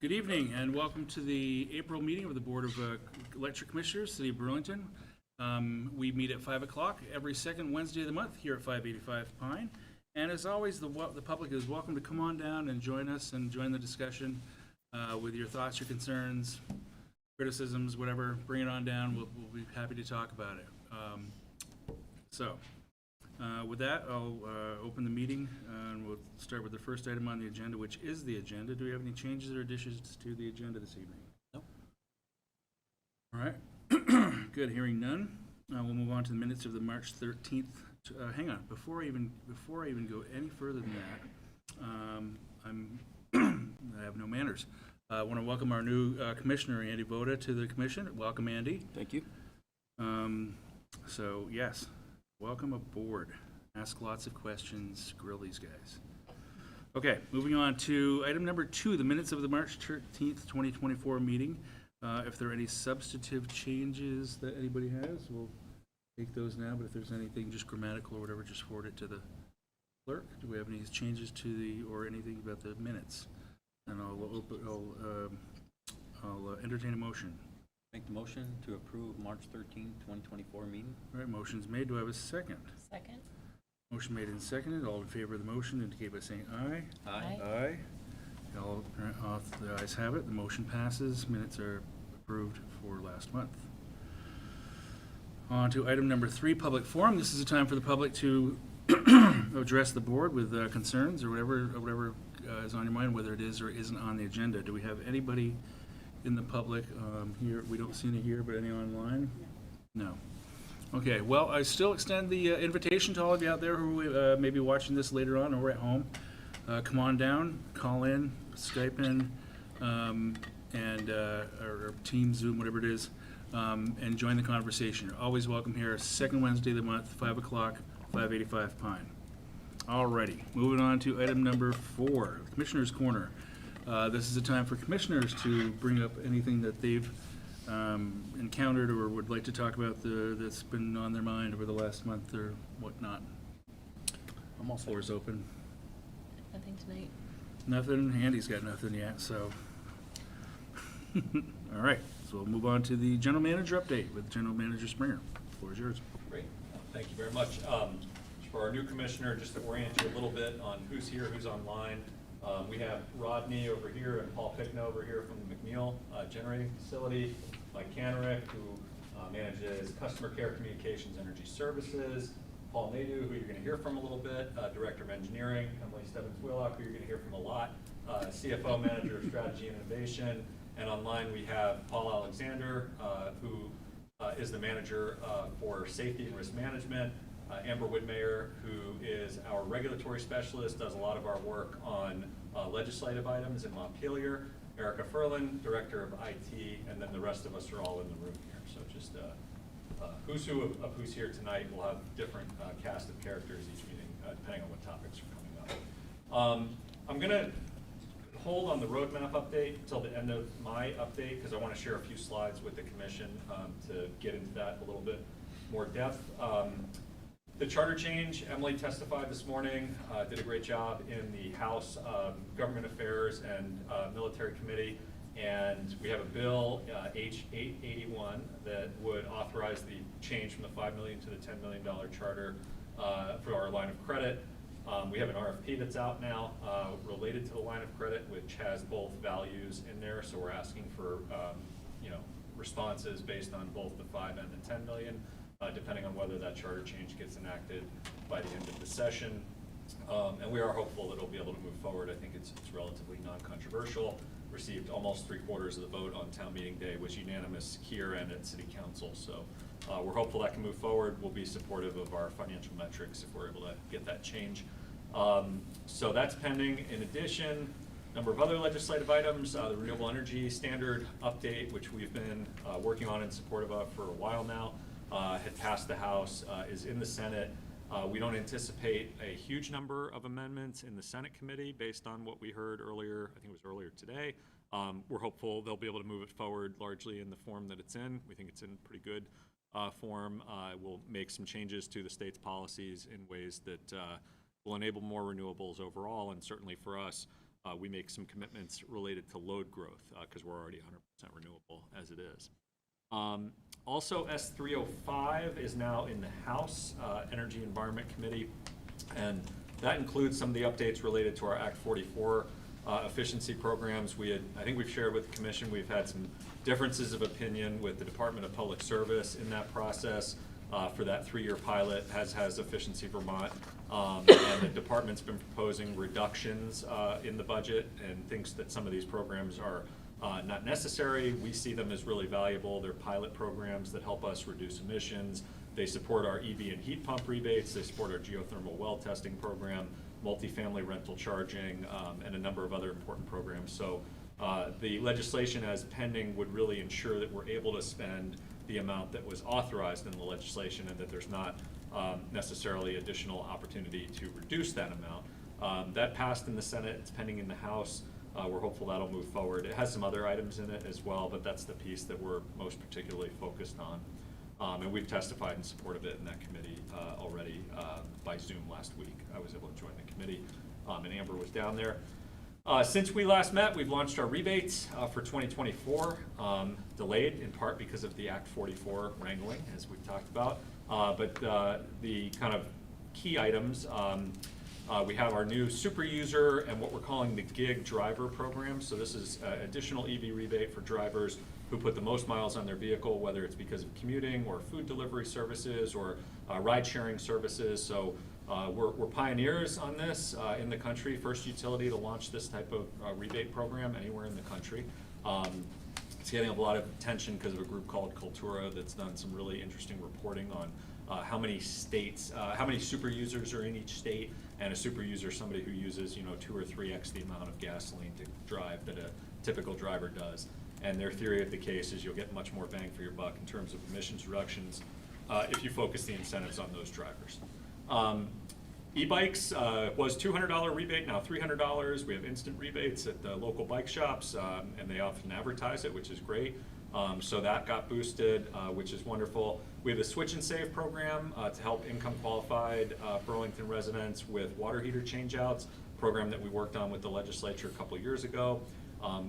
Good evening and welcome to the April meeting of the Board of Electric Commissioners, City of Burlington. We meet at 5 o'clock every second Wednesday of the month here at 585 Pine. And as always, the public is welcome to come on down and join us and join the discussion with your thoughts, your concerns, criticisms, whatever. Bring it on down. We'll be happy to talk about it. With that, I'll open the meeting, and we'll start with the first item on the agenda, which is the agenda. Do we have any changes or additions to the agenda this evening? No. All right. Good. Hearing none, we'll move on to the minutes of the March 13th. Hang on. Before I even go any further than that, I have no manners. I want to welcome our new commissioner, Andy Voda, to the commission. Welcome, Andy. Thank you. So yes, welcome aboard. Ask lots of questions, grill these guys. Okay, moving on to item number 2, the minutes of the March 13th, 2024 meeting. If there are any substantive changes that anybody has, we'll take those now, but if there's anything just grammatical or whatever, just forward it to the clerk. Do we have any changes to or anything about the minutes? And I'll entertain a motion. Make the motion to approve March 13th, 2024 meeting. All right, motion's made. Do I have a second? Second. Motion made and seconded. All in favor of the motion indicate by saying aye. Aye. Aye. All the ayes have it. The motion passes. Minutes are approved for last month. On to item number 3, public forum. This is a time for the public to address the board with concerns or whatever is on your mind, whether it is or isn't on the agenda. Do we have anybody in the public here? We don't see any here, but any online? No. Okay, well, I still extend the invitation to all of you out there who may be watching this later on or at home. Come on down, call in, Skype in, or Teams, Zoom, whatever it is, and join the conversation. You're always welcome here, second Wednesday of the month, 5 o'clock, 585 Pine. Alrighty, moving on to item number 4, Commissioner's Corner. This is a time for commissioners to bring up anything that they've encountered or would like to talk about that's been on their mind over the last month or whatnot. Floor is open. Nothing tonight. Nothing. Andy's got nothing yet, so. All right, so we'll move on to the general manager update with General Manager Springer. The floor is yours. Great. Thank you very much. For our new commissioner, just to orient you a little bit on who's here, who's online. We have Rodney over here and Paul Pickna over here from the McNeil Generating Facility. Mike Canerick, who manages Customer Care Communications Energy Services. Paul Nadu, who you're going to hear from a little bit, Director of Engineering. Emily Stebbins-Wheelock, who you're going to hear from a lot, CFO, Manager of Strategy and Innovation. And online we have Paul Alexander, who is the Manager for Safety and Risk Management. Amber Woodmayer, who is our regulatory specialist, does a lot of our work on legislative items in Montpelier. Erica Furlan, Director of IT, and then the rest of us are all in the room here. So just who's who of who's here tonight. We'll have different cast of characters each meeting, depending on what topics are coming up. I'm going to hold on the roadmap update until the end of my update because I want to share a few slides with the commission to get into that a little bit more depth. The charter change, Emily testified this morning, did a great job in the House Government Affairs and Military Committee, and we have a bill, H881, that would authorize the change from the $5 million to the $10 million charter for our line of credit. We have an RFP that's out now related to the line of credit, which has both values in there, so we're asking for responses based on both the 5 and the 10 million. Depending on whether that charter change gets enacted by the end of the session. And we are hopeful that it'll be able to move forward. I think it's relatively non-controversial. Received almost 3/4 of the vote on town meeting day, was unanimous here and at City Council. So we're hopeful that can move forward. We'll be supportive of our financial metrics if we're able to get that change. So that's pending. In addition, a number of other legislative items, the Renewable Energy Standard update, which we've been working on and supportive of for a while now. Had passed the House, is in the Senate. We don't anticipate a huge number of amendments in the Senate committee based on what we heard earlier, I think it was earlier today. We're hopeful they'll be able to move it forward largely in the form that it's in. We think it's in pretty good form. We'll make some changes to the state's policies in ways that will enable more renewables overall, and certainly for us, we make some commitments related to load growth because we're already 100% renewable as it is. Also, S305 is now in the House Energy Environment Committee, and that includes some of the updates related to our Act 44 efficiency programs. I think we've shared with the Commission, we've had some differences of opinion with the Department of Public Service in that process for that 3-year pilot, as has Efficiency Vermont. And the department's been proposing reductions in the budget and thinks that some of these programs are not necessary. We see them as really valuable. They're pilot programs that help us reduce emissions. They support our EV and heat pump rebates. They support our geothermal well testing program, multifamily rental charging, and a number of other important programs. So the legislation as pending would really ensure that we're able to spend the amount that was authorized in the legislation and that there's not necessarily additional opportunity to reduce that amount. That passed in the Senate. It's pending in the House. We're hopeful that'll move forward. It has some other items in it as well, but that's the piece that we're most particularly focused on. And we've testified in support of it in that committee already by Zoom last week. I was able to join the committee, and Amber was down there. Since we last met, we've launched our rebates for 2024, delayed in part because of the Act 44 wrangling, as we've talked about. But the kind of key items, we have our new super user and what we're calling the gig driver program. So this is additional EV rebate for drivers who put the most miles on their vehicle, whether it's because of commuting or food delivery services or ride sharing services. So we're pioneers on this in the country, first utility to launch this type of rebate program anywhere in the country. It's getting a lot of attention because of a group called Cultura that's done some really interesting reporting on how many states, how many super users are in each state, and a super user is somebody who uses 2 or 3x the amount of gasoline to drive that a typical driver does. And their theory of the case is you'll get much more bang for your buck in terms of emissions reductions if you focus the incentives on those drivers. E-bikes was $200 rebate, now $300. We have instant rebates at the local bike shops, and they often advertise it, which is great. So that got boosted, which is wonderful. We have a switch and save program to help income qualified Burlington residents with water heater changeouts, program that we worked on with the legislature a couple years ago.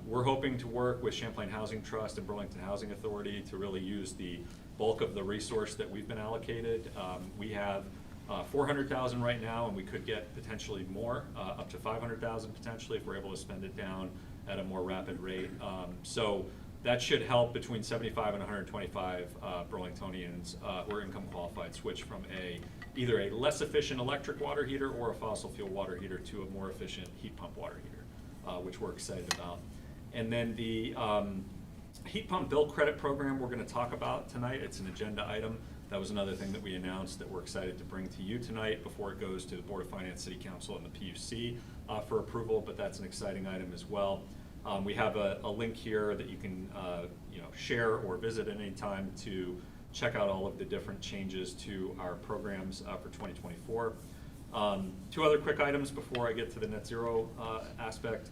We're hoping to work with Champlain Housing Trust and Burlington Housing Authority to really use the bulk of the resource that we've been allocated. We have $400,000 right now, and we could get potentially more, up to $500,000 potentially if we're able to spend it down at a more rapid rate. So that should help between 75 and 125 Burlingtonians who are income qualified switch from either a less efficient electric water heater or a fossil fuel water heater to a more efficient heat pump water heater, which we're excited about. And then the heat pump bill credit program we're going to talk about tonight. It's an agenda item. That was another thing that we announced that we're excited to bring to you tonight before it goes to the Board of Finance, City Council, and the PUC for approval, but that's an exciting item as well. We have a link here that you can share or visit at any time to check out all of the different changes to our programs for 2024. 2 other quick items before I get to the net zero aspect.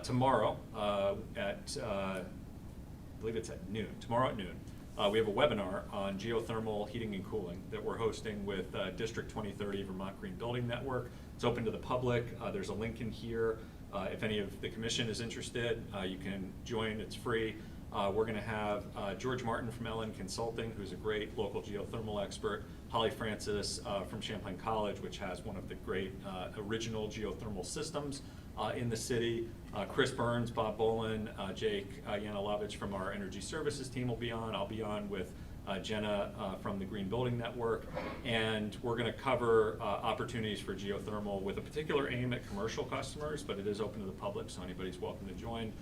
Tomorrow at, I believe it's at noon, tomorrow at noon, we have a webinar on geothermal heating and cooling that we're hosting with District 2030 Vermont Green Building Network. It's open to the public. There's a link in here. If any of the commission is interested, you can join. It's free. We're going to have George Martin from LN Consulting, who's a great local geothermal expert, Holly Francis from Champlain College, which has one of the great original geothermal systems in the city. Chris Burns, Bob Bolin, Jake Yanilovich from our energy services team will be on. I'll be on with Jenna from the Green Building Network, and we're going to cover opportunities for geothermal with a particular aim at commercial customers, but it is open to the public, so anybody's welcome to join.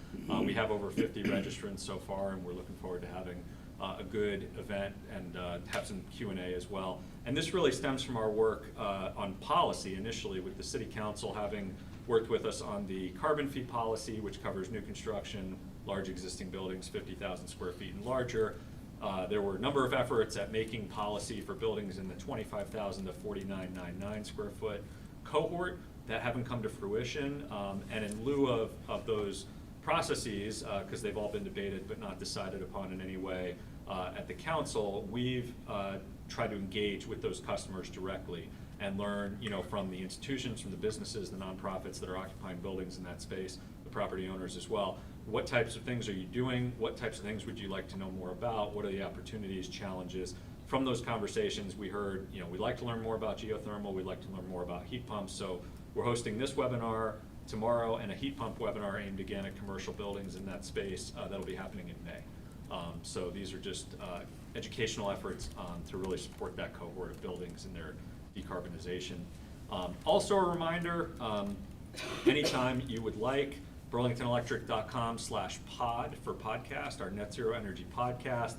We have over 50 registrants so far, and we're looking forward to having a good event and have some Q&A as well. And this really stems from our work on policy initially, with the City Council having worked with us on the carbon fee policy, which covers new construction, large existing buildings, 50,000 square feet and larger. There were a number of efforts at making policy for buildings in the 25,000 to 4999 square foot cohort that haven't come to fruition. And in lieu of those processes, because they've all been debated but not decided upon in any way at the council, we've tried to engage with those customers directly and learn, from the institutions, from the businesses, the nonprofits that are occupying buildings in that space, the property owners as well. What types of things are you doing? What types of things would you like to know more about? What are the opportunities, challenges? From those conversations, we heard, we'd like to learn more about geothermal, we'd like to learn more about heat pumps. So we're hosting this webinar tomorrow and a heat pump webinar aimed again at commercial buildings in that space. That'll be happening in May. So these are just educational efforts to really support that cohort of buildings in their decarbonization. Also a reminder, anytime you would like, burlingtonelectric.com/pod for podcast, our net zero energy podcast.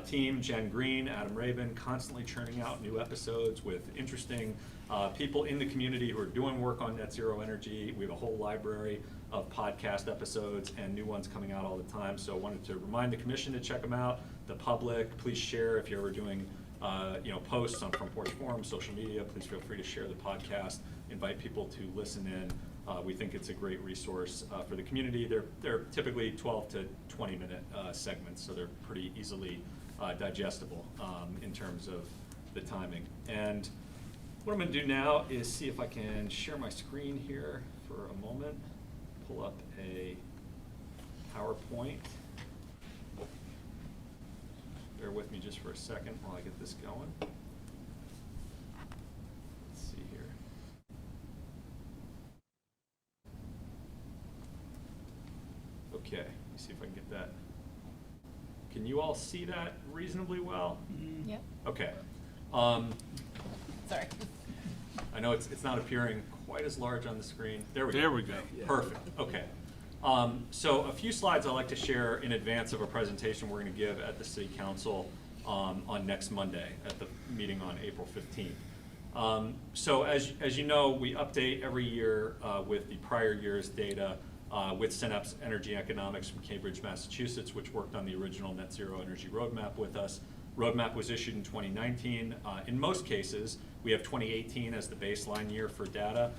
Team, Jen Green, Adam Rabin, constantly churning out new episodes with interesting people in the community who are doing work on net zero energy. We have a whole library of podcast episodes and new ones coming out all the time. So I wanted to remind the commission to check them out. The public, please share if you're ever doing posts on Front Porch Forum, social media, please feel free to share the podcast, invite people to listen in. We think it's a great resource for the community. They're typically 12 to 20 minute segments, so they're pretty easily digestible in terms of the timing. And what I'm going to do now is see if I can share my screen here for a moment, pull up a PowerPoint. Bear with me just for a second while I get this going. Let's see here. Okay, let me see if I can get that. Can you all see that reasonably well? Yep. Okay. Sorry. I know it's not appearing quite as large on the screen. There we go. There we go. Perfect. Okay. So a few slides I'd like to share in advance of a presentation we're going to give at the City Council on next Monday at the meeting on April 15th. So as you know, we update every year with the prior year's data with Synapse Energy Economics from Cambridge, Massachusetts, which worked on the original Net Zero Energy Roadmap with us. Roadmap was issued in 2019. In most cases, we have 2018 as the baseline year for data.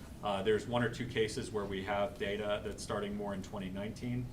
There's one or two cases where we have data that's starting more in 2019.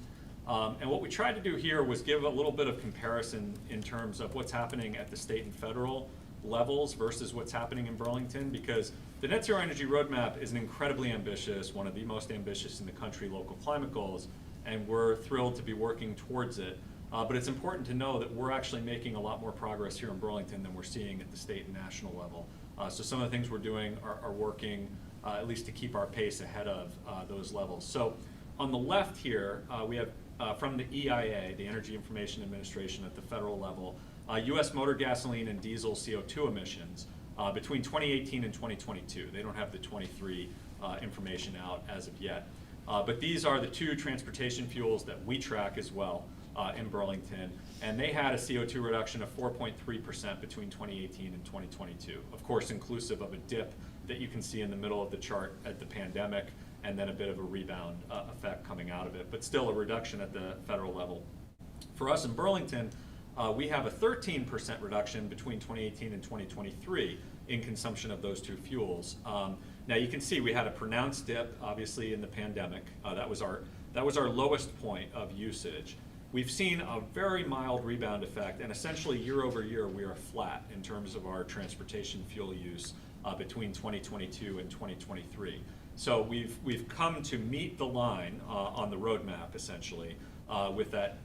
And what we tried to do here was give a little bit of comparison in terms of what's happening at the state and federal levels versus what's happening in Burlington, because the Net Zero Energy Roadmap is an incredibly ambitious, one of the most ambitious in the country, local climate goals, and we're thrilled to be working towards it. But it's important to know that we're actually making a lot more progress here in Burlington than we're seeing at the state and national level. So some of the things we're doing are working at least to keep our pace ahead of those levels. So on the left here, we have from the EIA, the Energy Information Administration at the federal level, U.S. motor gasoline and diesel CO2 emissions between 2018 and 2022. They don't have the 23 information out as of yet. But these are the two transportation fuels that we track as well in Burlington, and they had a CO2 reduction of 4.3% between 2018 and 2022. Of course, inclusive of a dip that you can see in the middle of the chart at the pandemic, and then a bit of a rebound effect coming out of it, but still a reduction at the federal level. For us in Burlington, we have a 13% reduction between 2018 and 2023 in consumption of those two fuels. Now you can see we had a pronounced dip, obviously, in the pandemic. That was our lowest point of usage. We've seen a very mild rebound effect, and essentially year over year we are flat in terms of our transportation fuel use between 2022 and 2023. So we've come to meet the line on the roadmap, essentially, with that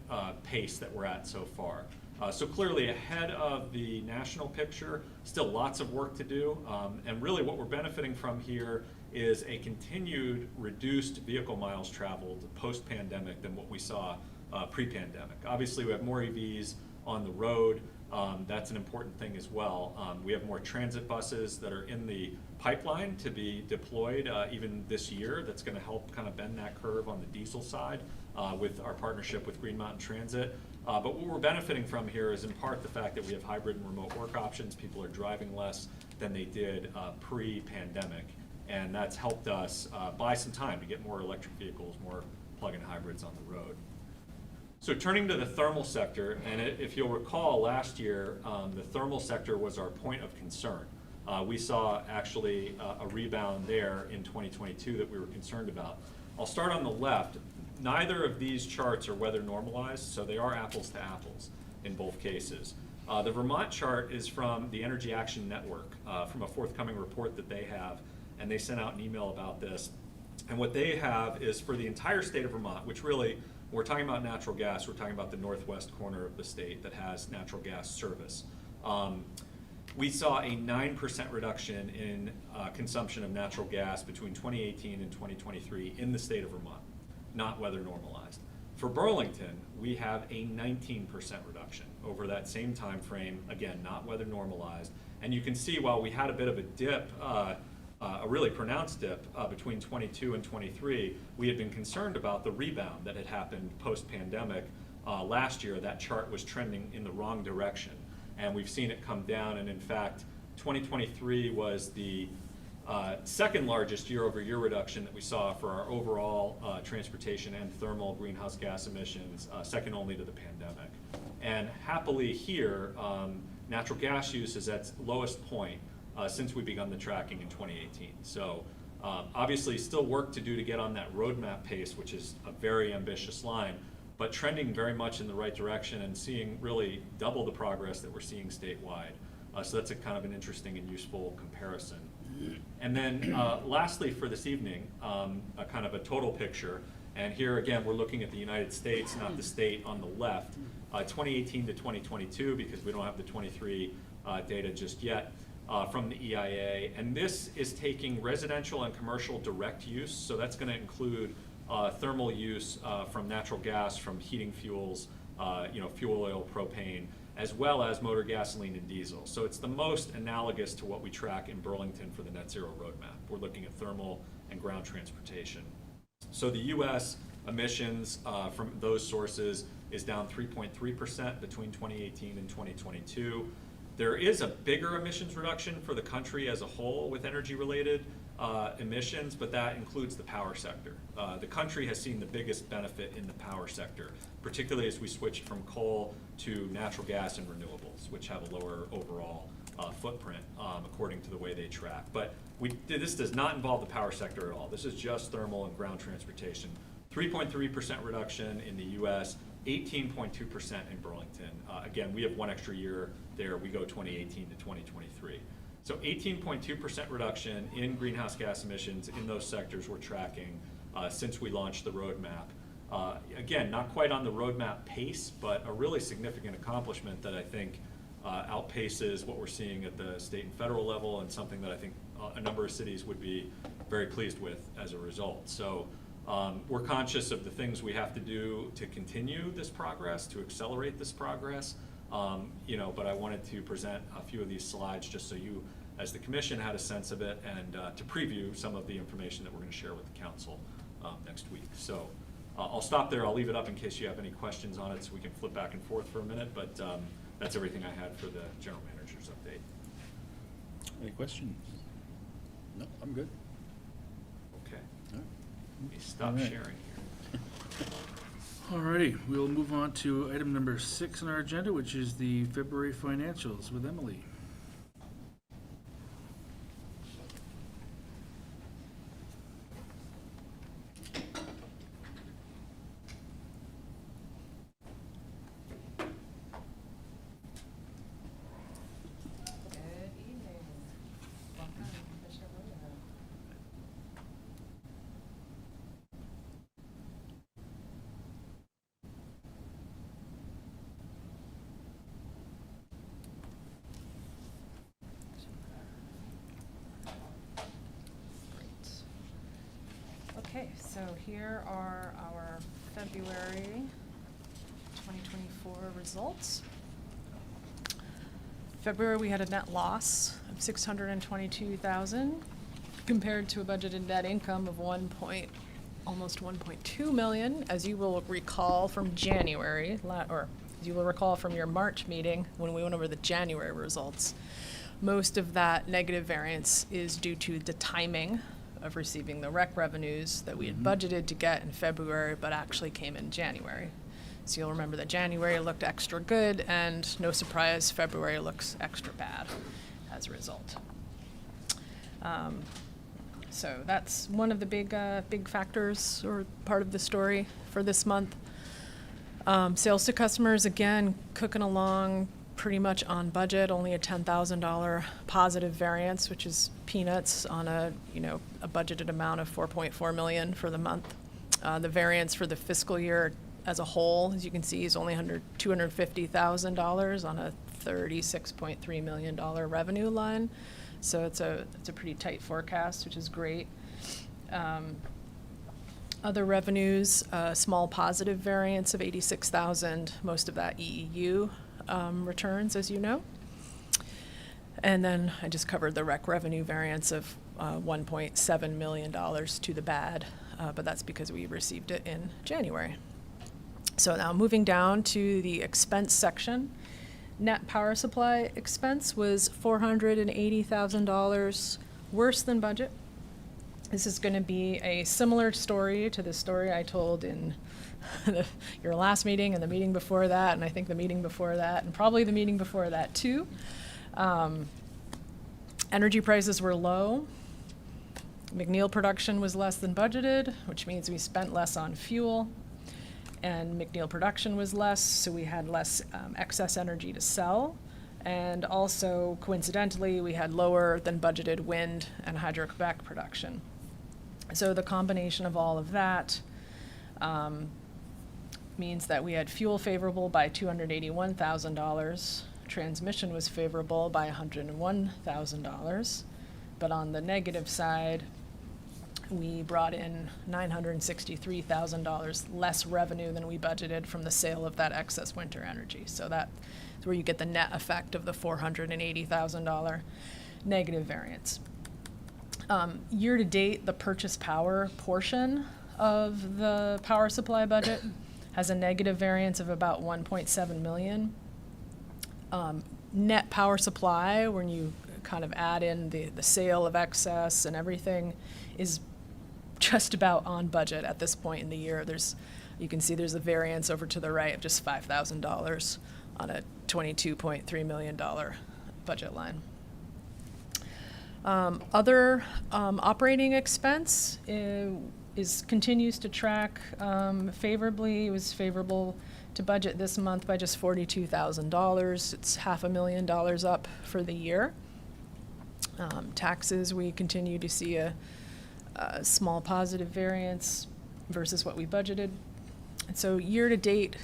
pace that we're at so far. So clearly ahead of the national picture, still lots of work to do, and really what we're benefiting from here is a continued reduced vehicle miles traveled post-pandemic than what we saw pre-pandemic. Obviously we have more EVs on the road. That's an important thing as well. We have more transit buses that are in the pipeline to be deployed even this year. That's going to help kind of bend that curve on the diesel side with our partnership with Green Mountain Transit. But what we're benefiting from here is in part the fact that we have hybrid and remote work options. People are driving less than they did pre-pandemic, and that's helped us buy some time to get more electric vehicles, more plug-in hybrids on the road. So turning to the thermal sector, and if you'll recall last year, the thermal sector was our point of concern. We saw actually a rebound there in 2022 that we were concerned about. I'll start on the left. Neither of these charts are weather normalized, so they are apples to apples in both cases. The Vermont chart is from the Energy Action Network, from a forthcoming report that they have, and they sent out an email about this. And what they have is for the entire state of Vermont, which really, when we're talking about natural gas, we're talking about the northwest corner of the state that has natural gas service. We saw a 9% reduction in consumption of natural gas between 2018 and 2023 in the state of Vermont, not weather normalized. For Burlington, we have a 19% reduction over that same time frame, again, not weather normalized. And you can see while we had a bit of a dip, a really pronounced dip between 22 and 23, we had been concerned about the rebound that had happened post-pandemic. Last year, that chart was trending in the wrong direction, and we've seen it come down. And in fact, 2023 was the second largest year-over-year reduction that we saw for our overall transportation and thermal greenhouse gas emissions, second only to the pandemic. And happily here, natural gas use is at its lowest point since we begun the tracking in 2018. So obviously still work to do to get on that roadmap pace, which is a very ambitious line, but trending very much in the right direction and seeing really double the progress that we're seeing statewide. So that's a kind of an interesting and useful comparison. And then lastly for this evening, a kind of a total picture. And here again, we're looking at the United States, not the state on the left, 2018 to 2022, because we don't have the 23 data just yet from the EIA. And this is taking residential and commercial direct use. So that's going to include thermal use from natural gas, from heating fuels, fuel oil, propane, as well as motor gasoline and diesel. So it's the most analogous to what we track in Burlington for the net zero roadmap. We're looking at thermal and ground transportation. So the US emissions from those sources is down 3.3% between 2018 and 2022. There is a bigger emissions reduction for the country as a whole with energy-related emissions, but that includes the power sector. The country has seen the biggest benefit in the power sector, particularly as we switched from coal to natural gas and renewables, which have a lower overall footprint according to the way they track. But this does not involve the power sector at all. This is just thermal and ground transportation. 3.3% reduction in the US, 18.2% in Burlington. Again, we have one extra year there. We go 2018 to 2023. So 18.2% reduction in greenhouse gas emissions in those sectors we're tracking since we launched the roadmap. Again, not quite on the roadmap pace, but a really significant accomplishment that I think outpaces what we're seeing at the state and federal level, and something that I think a number of cities would be very pleased with as a result. So we're conscious of the things we have to do to continue this progress, to accelerate this progress. But I wanted to present a few of these slides just so you, as the commission, had a sense of it, and to preview some of the information that we're going to share with the council next week. So I'll stop there. I'll leave it up in case you have any questions on it, so we can flip back and forth for a minute. But that's everything I had for the general manager's update. Any questions? No, I'm good. Okay. All right. Let me stop All right. sharing here. Alrighty, we'll move on to item number 6 on our agenda, which is the February financials with Emily. Good evening. Welcome, Commissioner Williams. Okay, so here are our February 2024 results. February, we had a net loss of $622,000 compared to a budgeted net income of almost 1.2 million. As you will recall from January, or as you will recall from your March meeting when we went over the January results, most of that negative variance is due to the timing of receiving the rec revenues that we had budgeted to get in February, but actually came in January. So you'll remember that January looked extra good, and no surprise, February looks extra bad as a result. So that's one of the big factors or part of the story for this month. Sales to customers, again, cooking along pretty much on budget, only a $10,000 positive variance, which is peanuts on a budgeted amount of 4.4 million for the month. The variance for the fiscal year as a whole, as you can see, is only $250,000 on a $36.3 million revenue line. So it's a pretty tight forecast, which is great. Other revenues, a small positive variance of 86,000, most of that EEU returns, as you know. And then I just covered the rec revenue variance of $1.7 million to the bad, but that's because we received it in January. So now moving down to the expense section, net power supply expense was $480,000 worse than budget. This is going to be a similar story to the story I told in your last meeting and the meeting before that, and I think the meeting before that, and probably the meeting before that too. Energy prices were low. McNeil production was less than budgeted, which means we spent less on fuel. And McNeil production was less, so we had less excess energy to sell. And also, coincidentally, we had lower than budgeted wind and Hydro-Quebec production. So the combination of all of that means that we had fuel favorable by $281,000. Transmission was favorable by $101,000. But on the negative side, we brought in $963,000 less revenue than we budgeted from the sale of that excess winter energy. So that's where you get the net effect of the $480,000 negative variance. Year to date, the purchase power portion of the power supply budget has a negative variance of about 1.7 million. Net power supply, when you kind of add in the sale of excess and everything, is just about on budget at this point in the year. You can see there's a variance over to the right of just $5,000 on a $22.3 million budget line. Other operating expense continues to track favorably. It was favorable to budget this month by just $42,000. It's $500,000 up for the year. Taxes, we continue to see a small positive variance versus what we budgeted. And so year to date,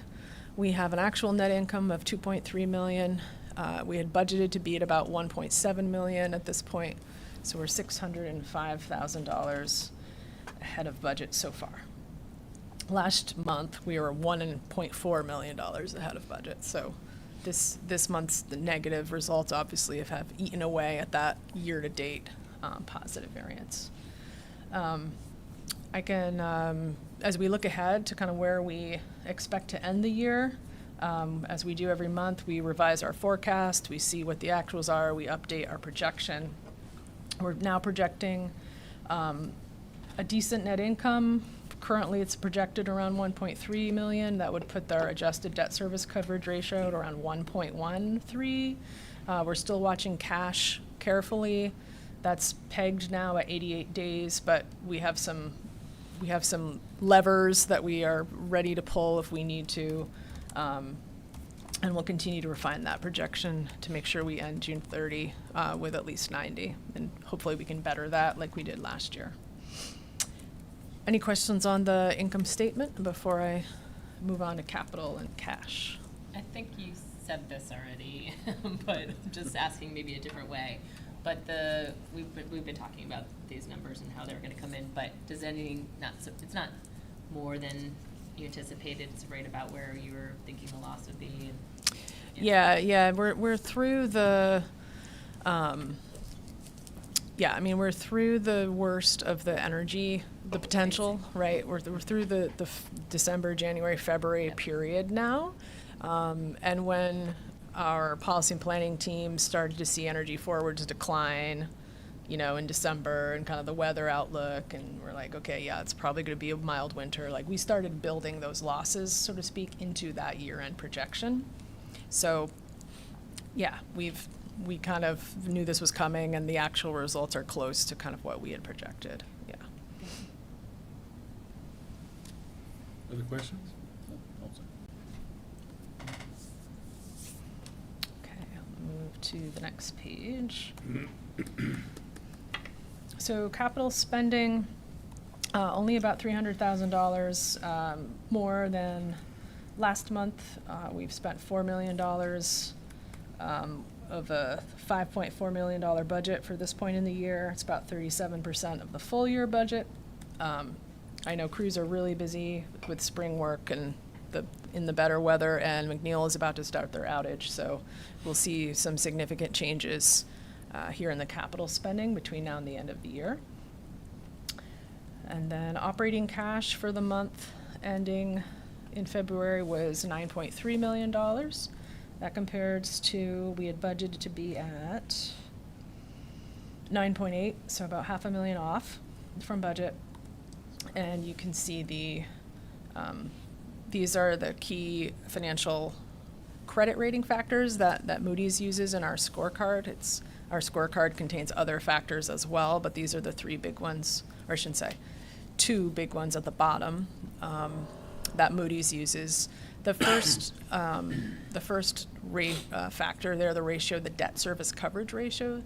we have an actual net income of $2.3 million. We had budgeted to be at about $1.7 million at this point, so we're $605,000 ahead of budget so far. Last month, we were $1.4 million ahead of budget, so this month's the negative results obviously have eaten away at that year-to-date positive variance. I can, as we look ahead to kind of where we expect to end the year, as we do every month, we revise our forecast, we see what the actuals are, we update our projection. We're now projecting a decent net income. Currently, it's projected around 1.3 million. That would put our adjusted debt service coverage ratio at around 1.13. We're still watching cash carefully. That's pegged now at 88 days, but we have some levers that we are ready to pull if we need to, and we'll continue to refine that projection to make sure we end June 30 with at least 90, and hopefully we can better that like we did last year. Any questions on the income statement before I move on to capital and cash? I think you said this already, but I'm just asking maybe a different way. But we've been talking about these numbers and how they're going to come in. But does anything it's not more than you anticipated? It's right about where you were thinking the loss would be. And, Yeah. We're through the. We're through the worst of the energy, the potential, right? We're through the December, January, February period now, and when our policy and planning team started to see energy forwards decline, in December, and kind of the weather outlook, and we're like, okay, yeah, it's probably going to be a mild winter. Like, we started building those losses, so to speak, into that year-end projection. So, yeah, we kind of knew this was coming, and the actual results are close to kind of what we had projected. Yeah. Other questions? Okay. to the next page. So capital spending, only about $300,000 more than last month. We've spent $4 million of a $5.4 million budget for this point in the year. It's about 37% of the full year budget. I know crews are really busy with spring work and in the better weather, and McNeil is about to start their outage, so we'll see some significant changes here in the capital spending between now and the end of the year. And then operating cash for the month ending in February was $9.3 million. That compares to, we had budgeted to be at 9.8, so about $500,000 off from budget. And you can see these are the key financial credit rating factors that Moody's uses in our scorecard. Our scorecard contains other factors as well, but these are the three big ones, or I shouldn't say, two big ones at the bottom that Moody's uses. The first factor there, the ratio, the debt service coverage ratio,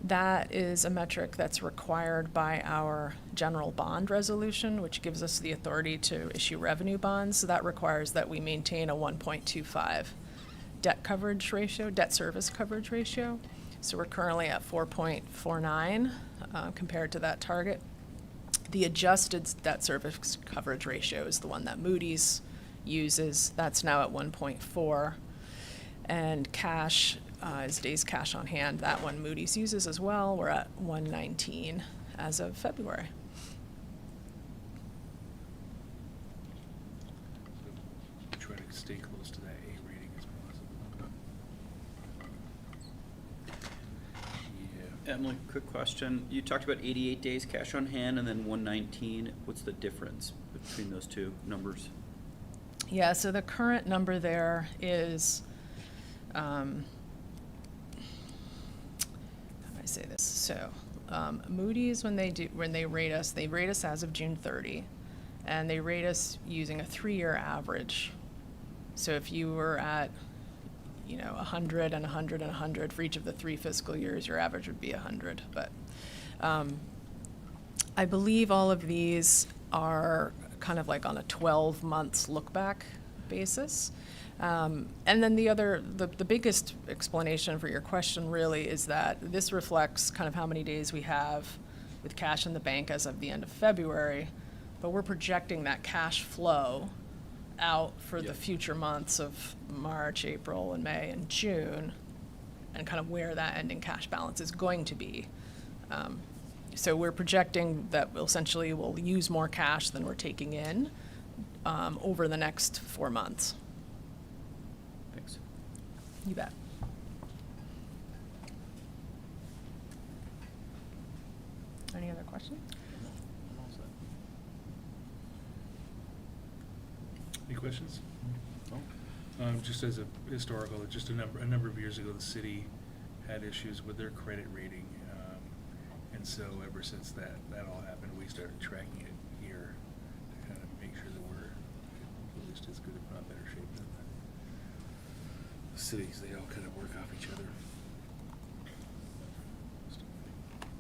that is a metric that's required by our general bond resolution, which gives us the authority to issue revenue bonds. So that requires that we maintain a 1.25 debt coverage ratio, debt service coverage ratio. So we're currently at 4.49 compared to that target. The adjusted debt service coverage ratio is the one that Moody's uses. That's now at 1.4. And cash is days cash on hand. That one Moody's uses as well. We're at 119 as of February. Try to stay close to that A rating as possible. Yeah. Emily, quick question. You talked about 88 days cash on hand and then 119. What's the difference between those two numbers? Yeah, so the current number there is, how do I say this? So Moody's, when they rate us as of June 30, and they rate us using a 3-year average. So if you were at 100 and 100 and 100 for each of the 3 fiscal years, your average would be 100. But I believe all of these are kind of like on a 12 months look back basis. And then the biggest explanation for your question really is that this reflects kind of how many days we have with cash in the bank as of the end of February, but we're projecting that cash flow out for the future months of March, April, and May, and June, and kind of where that ending cash balance is going to be. So we're projecting that we'll use more cash than we're taking in over the next 4 months. Thanks. You bet. Any other questions? I'm all set. Any questions? No? Just as a historical, just a number of years ago, the city had issues with their credit rating. And so ever since that all happened, we started tracking it here to kind of make sure that we're at least as good, if not better shape than the cities. They all kind of work off each other. Just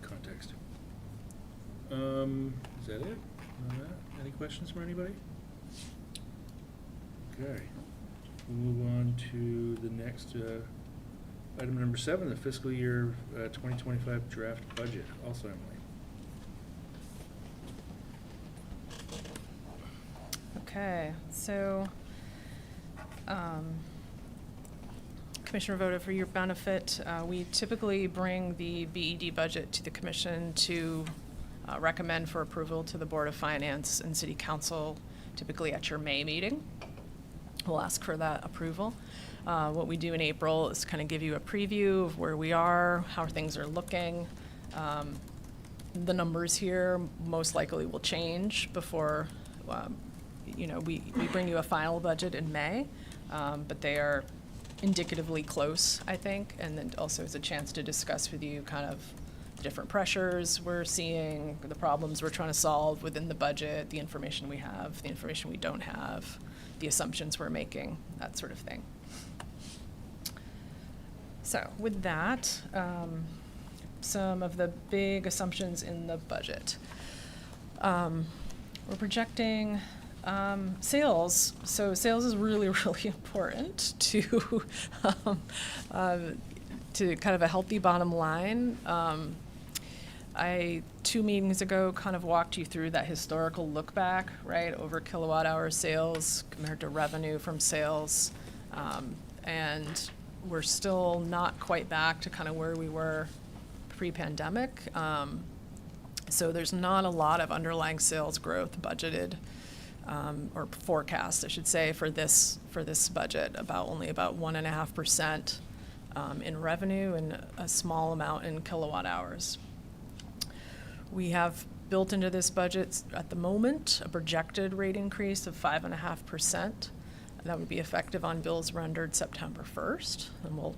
context. Is that it? Any questions from anybody? Okay. We'll move on to the next item number 7, the fiscal year 2025 draft budget. Also, Emily. Okay, so Commissioner Voda, for your benefit, we typically bring the BED budget to the Commission to recommend for approval to the Board of Finance and City Council, typically at your May meeting. We'll ask for that approval. What we do in April is kind of give you a preview of where we are, how things are looking. The numbers here most likely will change before, we bring you a final budget in May, but they are indicatively close, I think, and then also is a chance to discuss with you kind of the different pressures we're seeing, the problems we're trying to solve within the budget, the information we have, the information we don't have, the assumptions we're making, that sort of thing. So with that, some of the big assumptions in the budget. We're projecting sales. So sales is really, really important to kind of a healthy bottom line. I, 2 meetings ago, kind of walked you through that historical look back, right, over kilowatt hour sales compared to revenue from sales. And we're still not quite back to kind of where we were pre-pandemic. So there's not a lot of underlying sales growth budgeted, or forecast, I should say, for this budget. Only about 1.5% in revenue and a small amount in kilowatt hours. We have built into this budget at the moment a projected rate increase of 5.5%. That would be effective on bills rendered September 1st. And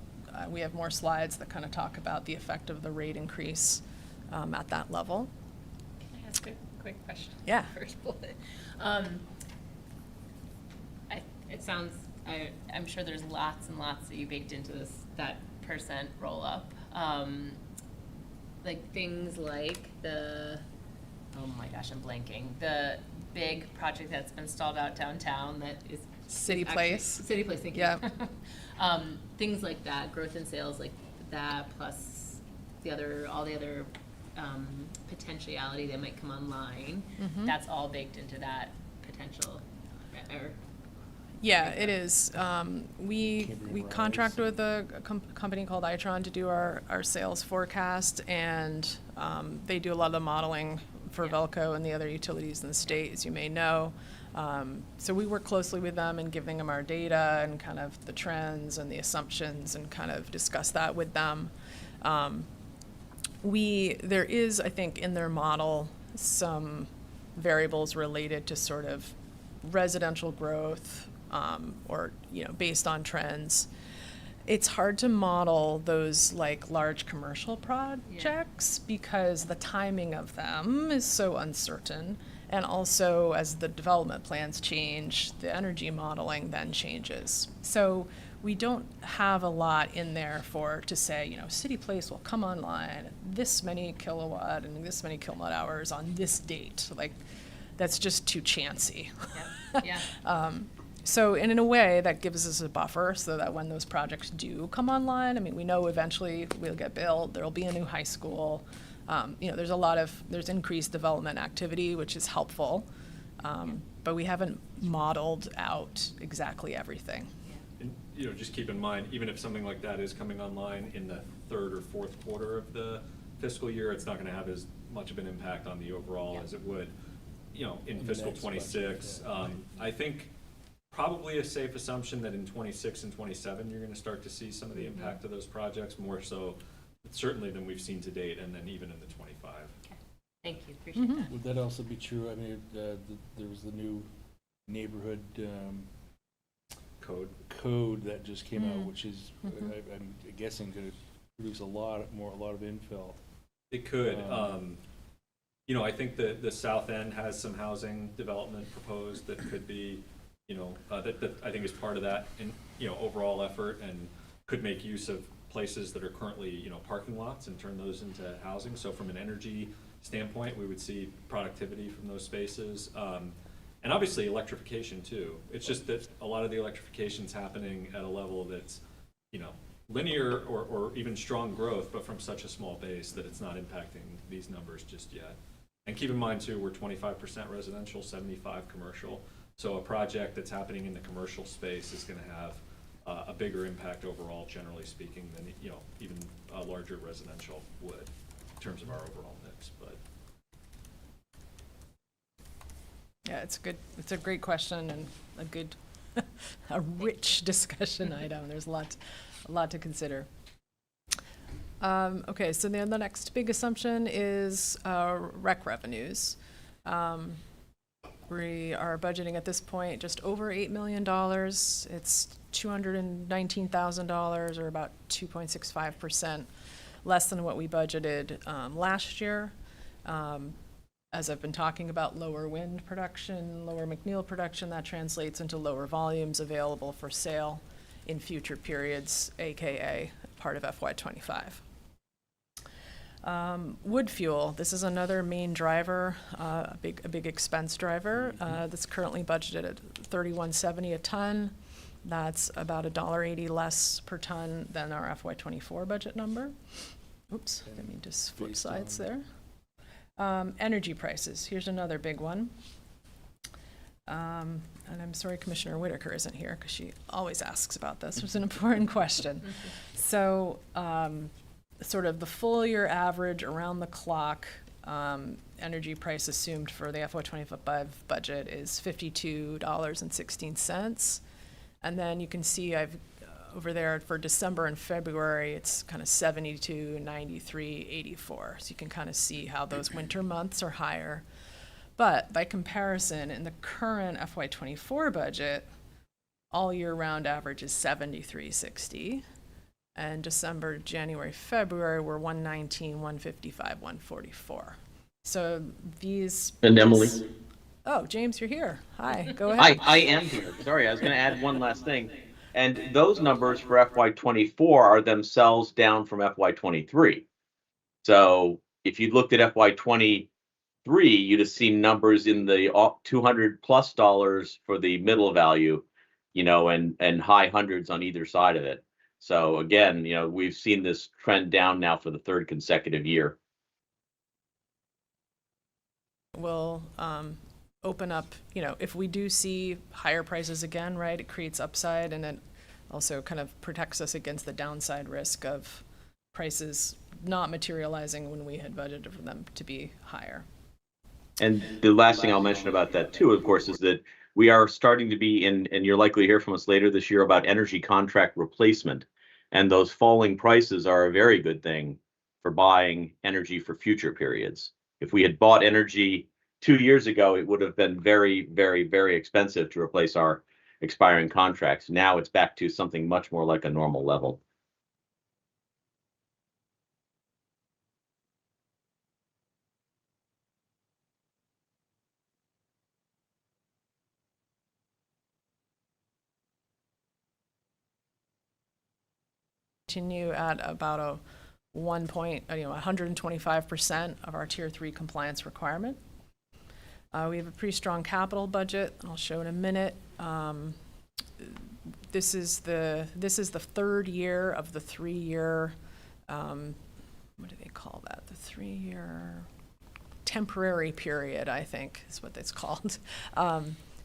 we have more slides that kind of talk about the effect of the rate increase at that level. Can I ask a quick question? Yeah. First bullet. I'm sure there's lots and lots that you baked into that percent roll up. Like things like oh my gosh, I'm blanking. The big project that's been stalled out downtown that is City actually- Place. City Place, thank you. Yeah. Things like that, growth in sales like that, plus all the other potentiality that might come online. Mhm. That's all baked into that potential, or Yeah, it is. We contract with a company called Itron to do our sales forecast, and they do a lot of the modeling for Yeah. Velco and the other utilities in the state, as you may know. So we work closely with them in giving them our data and kind of the trends and the assumptions and kind of discuss that with them. There is, I think, in their model, some variables related to sort of residential growth, or, based on trends. It's hard to model those like large commercial projects because the timing of them is so uncertain. And also, as the development plans change, the energy modeling then changes. So we don't have a lot in there to say, City Place will come online this many kilowatt and this many kilowatt hours on this date. Like, that's just too chancy. yeah. So in a way, that gives us a buffer so that when those projects do come online, we know eventually we'll get built, there'll be a new high school. There's increased development activity, which is helpful, but we haven't modeled out exactly everything. And, just keep in mind, even if something like that is coming online in the third or fourth quarter of the fiscal year, it's not gonna have as much of an impact on the overall Yeah. as it would, in the fiscal next budget, '26. yeah. I think probably a safe assumption that in '26 and '27, you're gonna start to see some of the impact of those projects, more so certainly than we've seen to date, and then even in the '25. Okay. Thank you, appreciate that. Would that also be true? There was the new neighborhood code that just came out, which is, Mhm. I'm guessing, going to produce a lot of infill. It could. I think the South End has some housing development proposed that could be, that I think is part of that, overall effort, and could make use of places that are currently, parking lots and turn those into housing. So from an energy standpoint, we would see productivity from those spaces. And obviously electrification too. It's just that a lot of the electrification's happening at a level that's, linear or even strong growth, but from such a small base that it's not impacting these numbers just yet. And keep in mind too, we're 25% residential, 75 commercial. So a project that's happening in the commercial space is gonna have a bigger impact overall, generally speaking, than, even a larger residential would in terms of our overall mix, but. Yeah, it's a great question and a rich discussion item. There's a lot to consider. Okay, so then the next big assumption is rec revenues. We are budgeting at this point just over $8 million. It's $219,000, or about 2.65% less than what we budgeted last year. As I've been talking about lower wind production, lower McNeil production, that translates into lower volumes available for sale in future periods, AKA part of FY '25. Wood fuel, this is another main driver, a big expense driver, that's currently budgeted at $31.70 a ton. That's about $1.80 less per ton than our FY '24 budget number. Oops, I mean just flip Based sides on- there. Energy prices, here's another big one. And I'm sorry Commissioner Whitaker isn't here because she always asks about this. It's an important question. So, sort of the full year average around the clock energy price assumed for the FY '25 budget is $52.16. And then you can see I've over there for December and February, it's kind of 72, 93, 84. So you can kind of see how those winter months are higher. But by comparison, in the current FY '24 budget, all year round average is 73.60. And December, January, February were 119, 155, 144. So these. And Emily? Oh, James, you're here. Hi, go ahead. I am here. Sorry, I was going to add one last thing. And those numbers for FY +24 are themselves down from FY '23. So if you looked at FY '23, you'd have seen numbers in the $200+ for the middle value, and high hundreds on either side of it. So again, we've seen this trend down now for the third consecutive year. Will open up, if we do see higher prices again, right, it creates upside, and it also kind of protects us against the downside risk of prices not materializing when we had budgeted for them to be higher. And the last thing I'll mention about that too, of course, is that we are starting to be in, and you're likely to hear from us later this year about energy contract replacement. And those falling prices are a very good thing for buying energy for future periods. If we had bought energy 2 years ago, it would have been very, very, very expensive to replace our expiring contracts. Now it's back to something much more like a normal level. Continue at about a 125% of our Tier 3 compliance requirement. We have a pretty strong capital budget. I'll show in a minute. This is the third year of the 3-year. What do they call that? The 3-year temporary period, I think, is what it's called.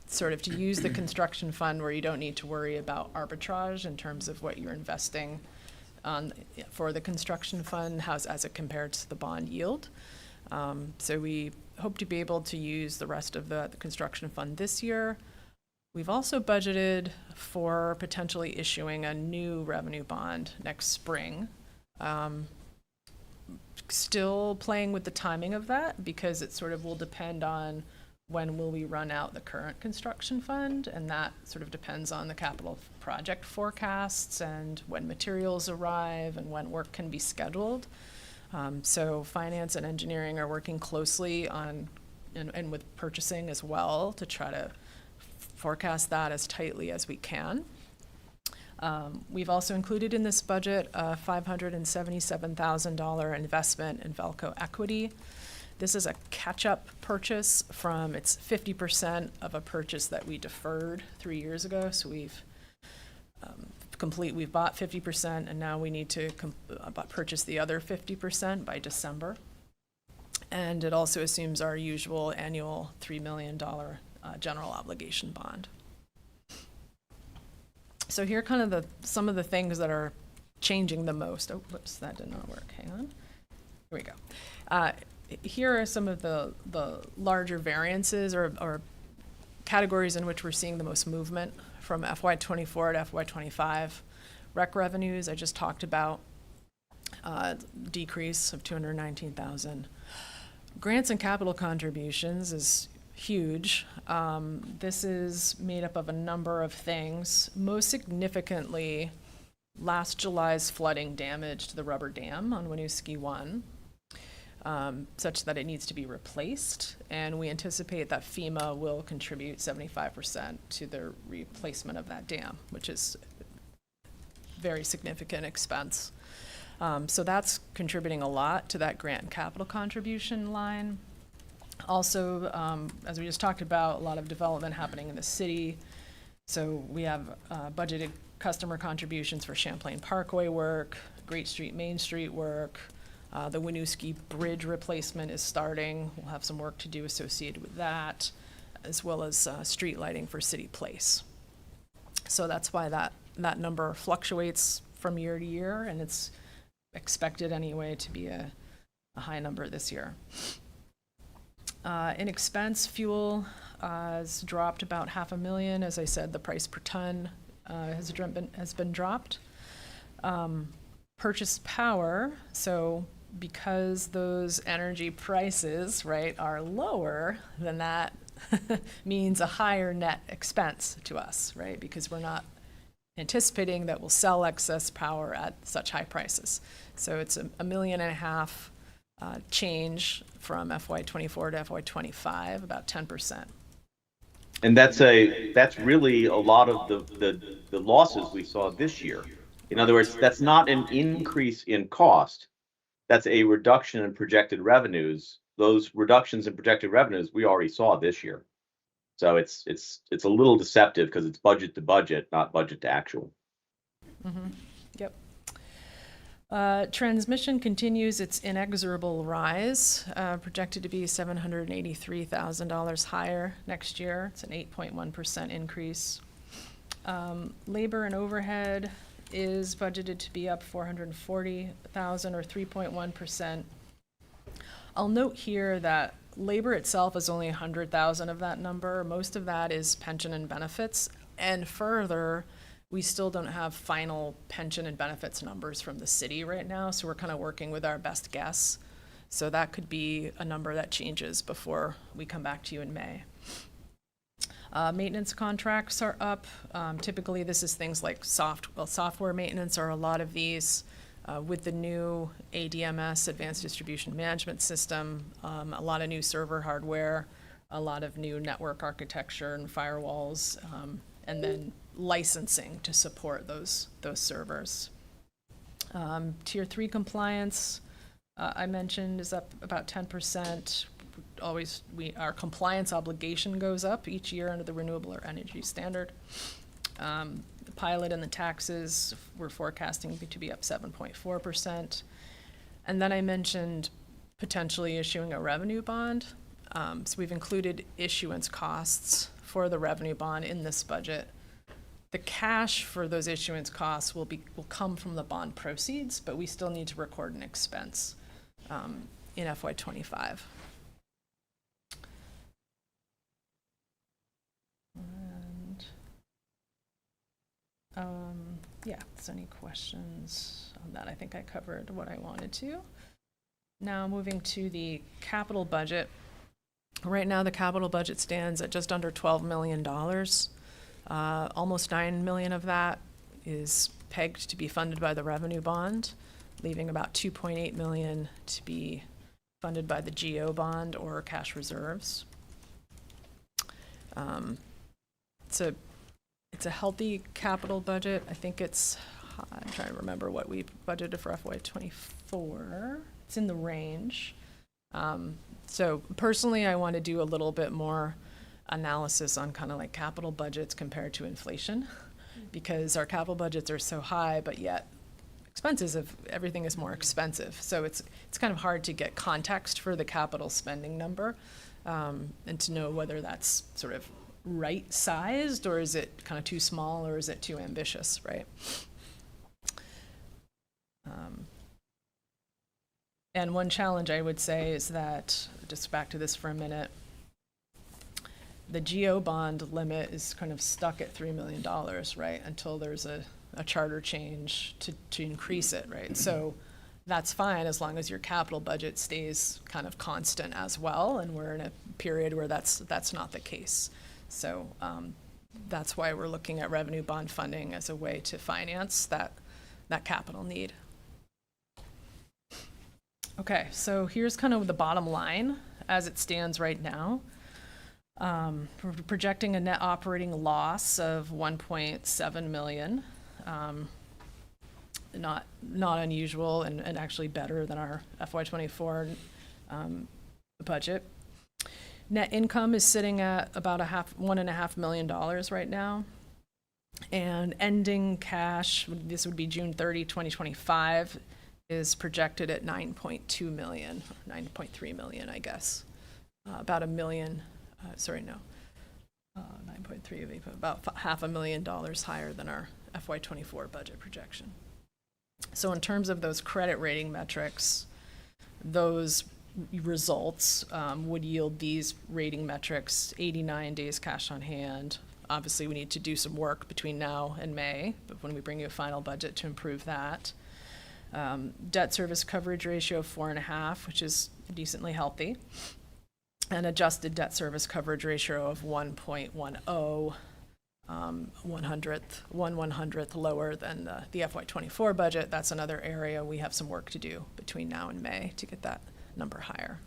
Sort of to use the construction fund where you don't need to worry about arbitrage in terms of what you're investing for the construction fund, as it compared to the bond yield. So we hope to be able to use the rest of the construction fund this year. We've also budgeted for potentially issuing a new revenue bond next spring. Still playing with the timing of that because it sort of will depend on when will we run out the current construction fund, and that sort of depends on the capital project forecasts and when materials arrive and when work can be scheduled. So finance and engineering are working closely on, and with purchasing as well, to try to forecast that as tightly as we can. We've also included in this budget a $577,000 investment in Velco equity. This is a catch-up purchase from, it's 50% of a purchase that we deferred 3 years ago. So we've bought 50%, and now we need to purchase the other 50% by December. And it also assumes our usual annual $3 million general obligation bond. So here are kind of some of the things that are changing the most. Oh, whoops, that did not work. Hang on. Here we go. Here are some of the larger variances or categories in which we're seeing the most movement from FY '24 to FY '25. Rec revenues, I just talked about, decrease of $219,000. Grants and capital contributions is huge. This is made up of a number of things. Most significantly, last July's flooding damaged the rubber dam on Winooski 1. Such that it needs to be replaced, and we anticipate that FEMA will contribute 75% to the replacement of that dam, which is very significant expense. So that's contributing a lot to that grant and capital contribution line. Also, as we just talked about, a lot of development happening in the city. So we have budgeted customer contributions for Champlain Parkway work, Great Street, Main Street work. The Winooski Bridge replacement is starting. We'll have some work to do associated with that, as well as street lighting for City Place. So that's why that number fluctuates from year to year, and it's expected anyway to be a high number this year. In expense, fuel has dropped about $500,000. As I said, the price per ton has been dropped. Purchase power, so because those energy prices, right, are lower, then that means a higher net expense to us, right? Because we're not anticipating that we'll sell excess power at such high prices. So it's $1.5 million change from FY24 to FY25, about 10%. And that's really a lot of the losses we saw this year. In other words, that's not an increase in cost. That's a reduction in projected revenues. Those reductions in projected revenues we already saw this year. So it's a little deceptive because it's budget to budget, not budget to actual. Mm-hmm. Yep. Transmission continues its inexorable rise, projected to be $783,000 higher next year. It's an 8.1% increase. Labor and overhead is budgeted to be up $440,000 or 3.1%. I'll note here that labor itself is only $100,000 of that number. Most of that is pension and benefits, and further, we still don't have final pension and benefits numbers from the city right now, so we're kind of working with our best guess. So that could be a number that changes before we come back to you in May. Maintenance contracts are up. Typically, this is things like software maintenance, or a lot of these with the new ADMS, Advanced Distribution Management System, a lot of new server hardware, a lot of new network architecture and firewalls, and then licensing to support those servers. Tier 3 compliance, I mentioned, is up about 10%. Our compliance obligation goes up each year under the Renewable Energy Standard. The pilot and the taxes, we're forecasting to be up 7.4%. And then I mentioned potentially issuing a revenue bond. So we've included issuance costs for the revenue bond in this budget. The cash for those issuance costs will come from the bond proceeds, but we still need to record an expense in FY25. Yeah, if there's any questions on that, I think I covered what I wanted to. Now moving to the capital budget. Right now the capital budget stands at just under $12 million. Almost $9 million of that is pegged to be funded by the revenue bond, leaving about $2.8 million to be funded by the GO bond or cash reserves. It's a healthy capital budget. I think I'm trying to remember what we budgeted for FY24. It's in the range. So personally, I want to do a little bit more analysis on kind of like capital budgets compared to inflation, because our capital budgets are so high, but yet everything is more expensive. So it's kind of hard to get context for the capital spending number, and to know whether that's sort of right sized, or is it kind of too small, or is it too ambitious, right? And one challenge I would say is that, just back to this for a minute, the GO bond limit is kind of stuck at $3 million, right? Until there's a charter change to increase it, right? So that's fine as long as your capital budget stays kind of constant as well, and we're in a period where that's not the case. So that's why we're looking at revenue bond funding as a way to finance that capital need. Okay, so here's kind of the bottom line as it stands right now. We're projecting a net operating loss of $1.7 million. not unusual, and actually better than our FY24 budget. Net income is sitting at about $1.5 million right now. And ending cash, this would be June 30, 2025, is projected at 9.2 million, 9.3 million, I guess. About $1 million, 9.3, about $500,000 higher than our FY24 budget projection. So in terms of those credit rating metrics, those results would yield these rating metrics: 89 days cash on hand. Obviously, we need to do some work between now and May, but when we bring you a final budget to improve that. Debt service coverage ratio of 4.5, which is decently healthy. An adjusted debt service coverage ratio of 1.10, 1/100th lower than the FY24 budget. That's another area we have some work to do between now and May to get that number higher.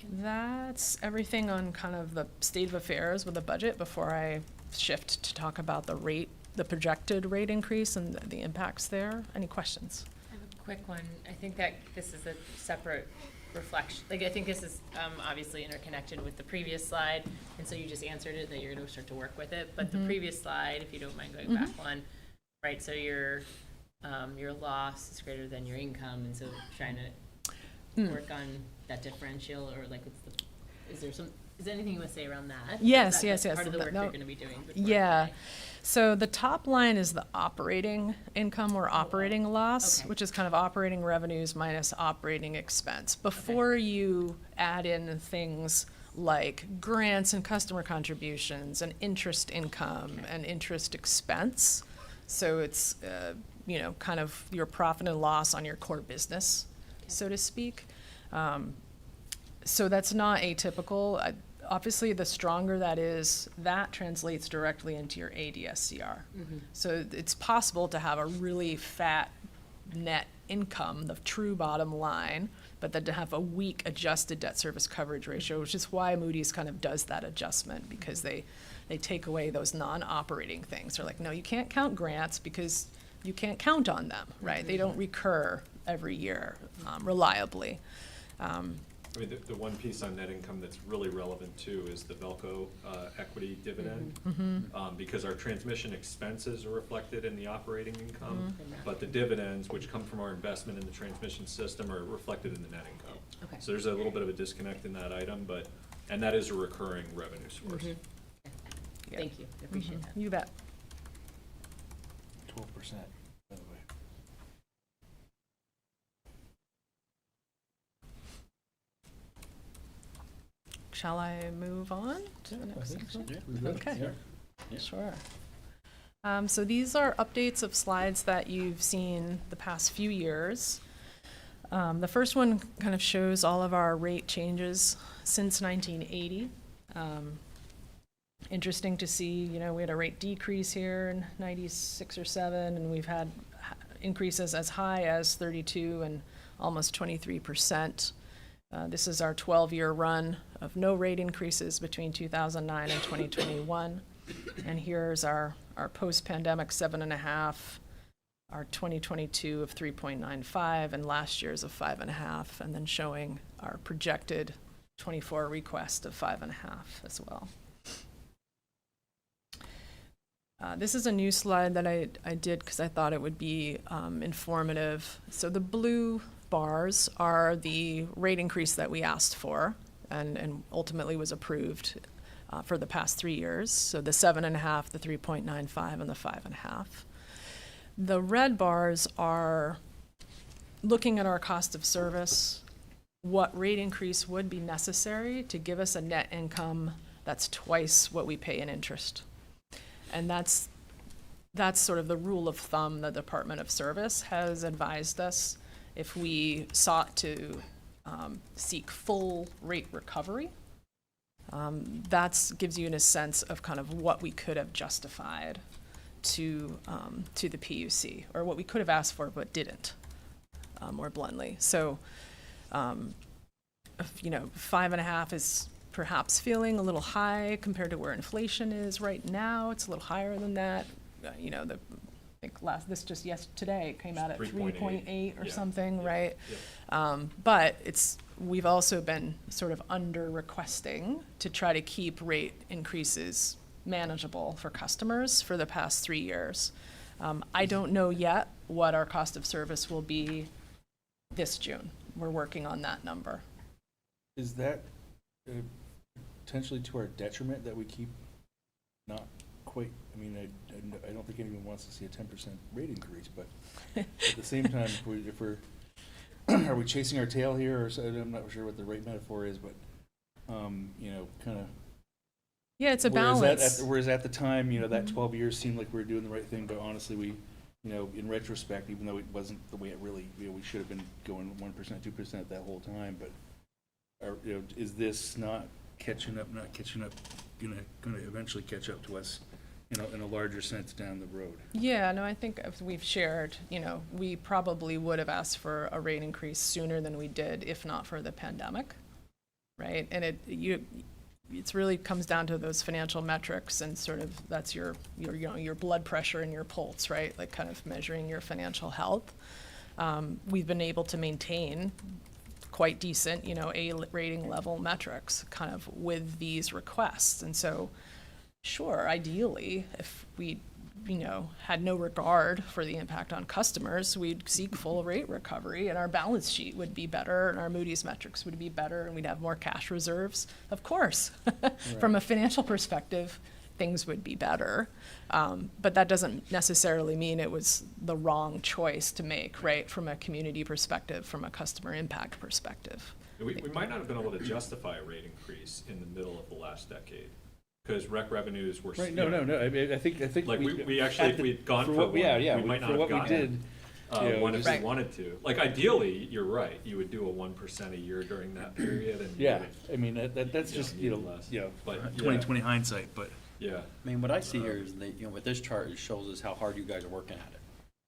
That's everything on kind of the state of affairs with the budget before I shift to talk about the projected rate increase and the impacts there. Any questions? I have a quick one. I think that this is a separate reflection. Like, I think this is obviously interconnected with the previous slide, and so you just answered it that you're going to start to work with it. But the previous slide, if you don't mind going back one, right? So your loss is greater than your income, and so trying to work on that differential, or like, is there anything you want to say around that? Yes. Part of the work you're going to be doing. Yeah. So the top line is the operating income or operating loss, Okay. which is kind of operating revenues minus operating expense. Before you add in things like grants and customer contributions and interest income and interest expense. So it's, kind of your profit and loss on your core business, so to speak. So that's not atypical. Obviously, the stronger that is, that translates directly into your ADSCR. So it's possible to have a really fat net income, the true bottom line, but then to have a weak adjusted debt service coverage ratio, which is why Moody's kind of does that adjustment, because they take away those non-operating things. They're like, no, you can't count grants because you can't count on them, right? They don't recur every year reliably. I mean, the one piece on net income that's really relevant too is the Velco equity dividend. Because our transmission expenses are reflected in the operating income, but the dividends, which come from our investment in the transmission system, are reflected in the net income. Okay. So there's a little bit of a disconnect in that item, and that is a recurring revenue source. Yeah. Thank you. I appreciate that. You bet. 12%, by the way. Shall I move on to the next section? Okay. Yeah. Sure. So these are updates of slides that you've seen the past few years. The first one kind of shows all of our rate changes since 1980. Interesting to see, we had a rate decrease here in 96 or 7, and we've had increases as high as 32 and almost 23%. This is our 12-year run of no rate increases between 2009 and 2021. And here's our post-pandemic 7.5, our 2022 of 3.95, and last year's of 5.5, and then showing our projected 24 request of 5.5 as well. This is a new slide that I did because I thought it would be informative. So the blue bars are the rate increase that we asked for and ultimately was approved for the past 3 years. So the 7.5, the 3.95, and the 5.5. The red bars are looking at our cost of service, what rate increase would be necessary to give us a net income that's twice what we pay in interest. And that's sort of the rule of thumb the Department of Service has advised us. If we sought to seek full rate recovery, that gives you a sense of kind of what we could have justified to the PUC, or what we could have asked for but didn't, more bluntly. So, 5.5 is perhaps feeling a little high compared to where inflation is right now. It's a little higher than that. The think today it came out at 3.8, 3.8 or yeah, something, yeah, right? yeah. But we've also been sort of under requesting to try to keep rate increases manageable for customers for the past 3 years. I don't know yet what our cost of service will be this June. We're working on that number. Is that potentially to our detriment that we keep not quite, I mean, I don't think anyone wants to see a 10% rate increase, but at the same time, if we're are we chasing our tail here, or so, I'm not sure what the right metaphor is, but, you know, kind of. Yeah, it's a balance. Whereas at the time, you know, that 12 years seemed like we were doing the right thing, but honestly, we, you know, in retrospect, even though it wasn't the way it really, you know, we should have been going 1%, 2% that whole time, but, you know, is this not catching up, gonna eventually catch up to us, you know, in a larger sense down the road? Yeah, no, I think as we've shared, you know, we probably would have asked for a rate increase sooner than we did if not for the pandemic, right? And it really comes down to those financial metrics, and sort of that's your you know, your blood pressure and your pulse, right? Like kind of measuring your financial health. We've been able to maintain quite decent, you know, A rating level metrics kind of with these requests. And so, sure, ideally, if we, you know, had no regard for the impact on customers, we'd seek full rate recovery, and our balance sheet would be better, and our Moody's metrics would be better, and we'd have more cash reserves. Of course, from a financial perspective, things would be better. But that doesn't necessarily mean it was the wrong choice to make, right? From a community perspective, from a customer impact perspective. We might not have been able to justify a rate increase in the middle of the last decade, because rec revenues were. Right, no. I think Like, we actually, if we'd gone for one, we might not have gotten one if we Right. wanted to. Like, ideally, you're right, you would do a 1% a year during that period, and. Yeah, I mean, that's just, you know, less. you know, But, yeah, 2020 hindsight, but yeah. I mean, what I see here is that, you know, with this chart, it shows us how hard you guys are working at it.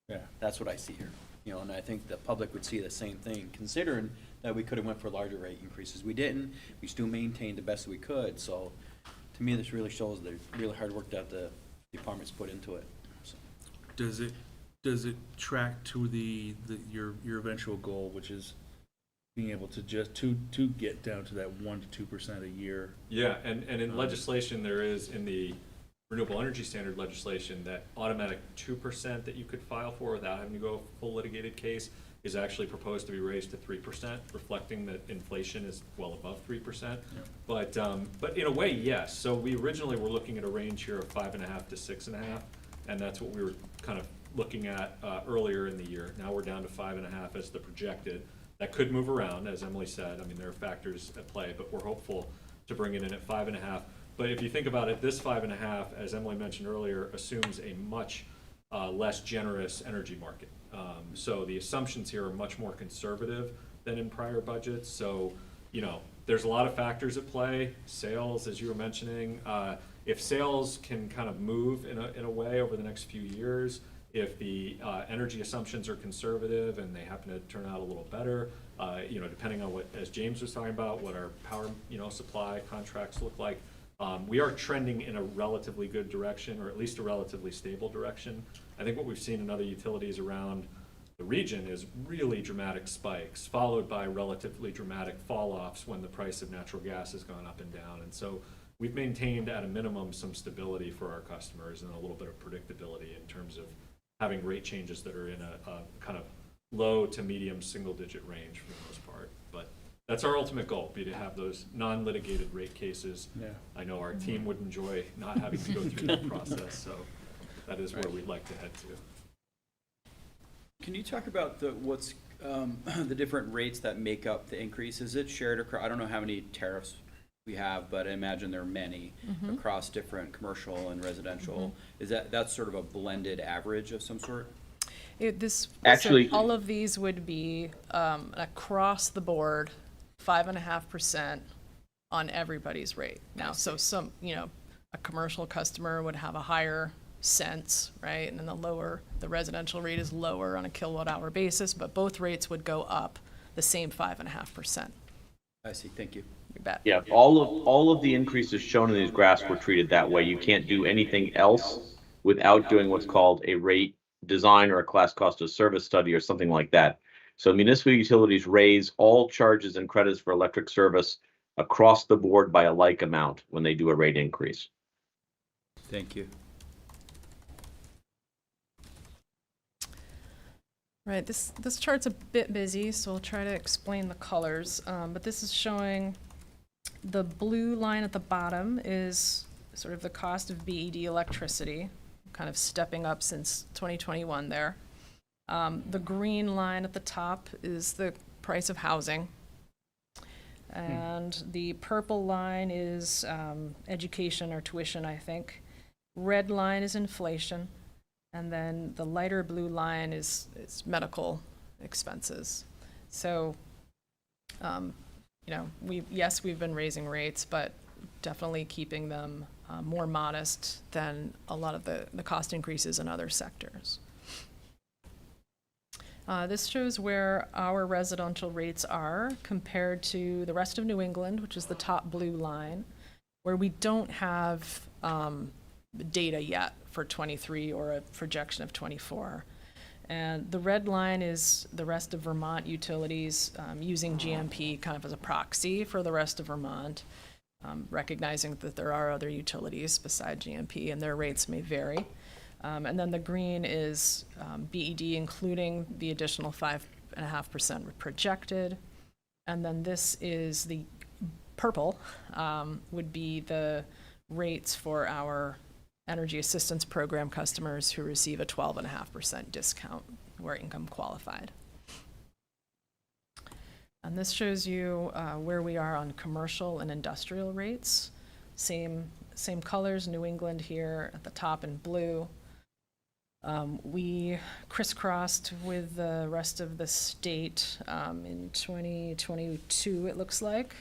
yeah. That's what I see here. You know, and I think the public would see the same thing, considering that we could have went for larger rate increases. We didn't. We still maintained the best we could. So, to me, this really shows the really hard work that the departments put into it. So. does it track to your eventual goal, which is being able to just to get down to that 1% to 2% a year? Yeah, and in legislation, there is, in the renewable energy standard legislation, that automatic 2% that you could file for without having to go full litigated case is actually proposed to be raised to 3%, reflecting that inflation is well above 3%. Yeah. But in a way, yes. So we originally were looking at a range here of 5.5 to 6.5, and that's what we were kind of looking at earlier in the year. Now we're down to 5.5 as the projected. That could move around, as Emily said. I mean, there are factors at play, but we're hopeful to bring it in at 5.5. But if you think about it, this 5.5, as Emily mentioned earlier, assumes a much less generous energy market. So the assumptions here are much more conservative than in prior budgets. So, you know, there's a lot of factors at play. Sales, as you were mentioning, if sales can kind of move in a way over the next few years, if the energy assumptions are conservative and they happen to turn out a little better, you know, depending on what, as James was talking about, what our power, you know, supply contracts look like, we are trending in a relatively good direction, or at least a relatively stable direction. I think what we've seen in other utilities around the region is really dramatic spikes, followed by relatively dramatic fall-offs when the price of natural gas has gone up and down. And so we've maintained at a minimum some stability for our customers and a little bit of predictability in terms of having rate changes that are in a kind of low to medium single-digit range for the most part. But that's our ultimate goal, be to have those non-litigated rate cases. Yeah. I know our team would enjoy not having to go through that process, so that is where we'd like to head to. Can you talk about what's the different rates that make up the increase? Is it shared across? I don't know how many tariffs we have, but I imagine there are many across different commercial and residential. Is that's sort of a blended average of some sort? Actually- All of these would be across the board, 5.5% on everybody's rate. Now, so some, you know, a commercial customer would have a higher cents, right? And then the residential rate is lower on a kilowatt hour basis, but both rates would go up the same 5.5%. I see. Thank you. You bet. Yeah, all of the increases shown in these graphs were treated that way. You can't do anything else without doing what's called a rate design or a class cost of service study or something like that. So municipal utilities raise all charges and credits for electric service across the board by a like amount when they do a rate increase. Thank you. Right, this chart's a bit busy, so I'll try to explain the colors. But this is showing the blue line at the bottom is sort of the cost of BED electricity, kind of stepping up since 2021 there. The green line at the top is the price of housing. And the purple line is education or tuition, I think. Red line is inflation. And then the lighter blue line is medical expenses. So, you know, we've been raising rates, but definitely keeping them more modest than a lot of the cost increases in other sectors. This shows where our residential rates are compared to the rest of New England, which is the top blue line, where we don't have data yet for 23 or a projection of 24. And the red line is the rest of Vermont utilities using GMP kind of as a proxy for the rest of Vermont, recognizing that there are other utilities beside GMP and their rates may vary. And then the green is BED, including the additional 5.5% projected. And then this is the purple, would be the rates for our Energy Assistance Program customers who receive a 12.5% discount who are income qualified. And this shows you where we are on commercial and industrial rates. Same colors, New England here at the top in blue. We crisscrossed with the rest of the state in 2022, it looks like.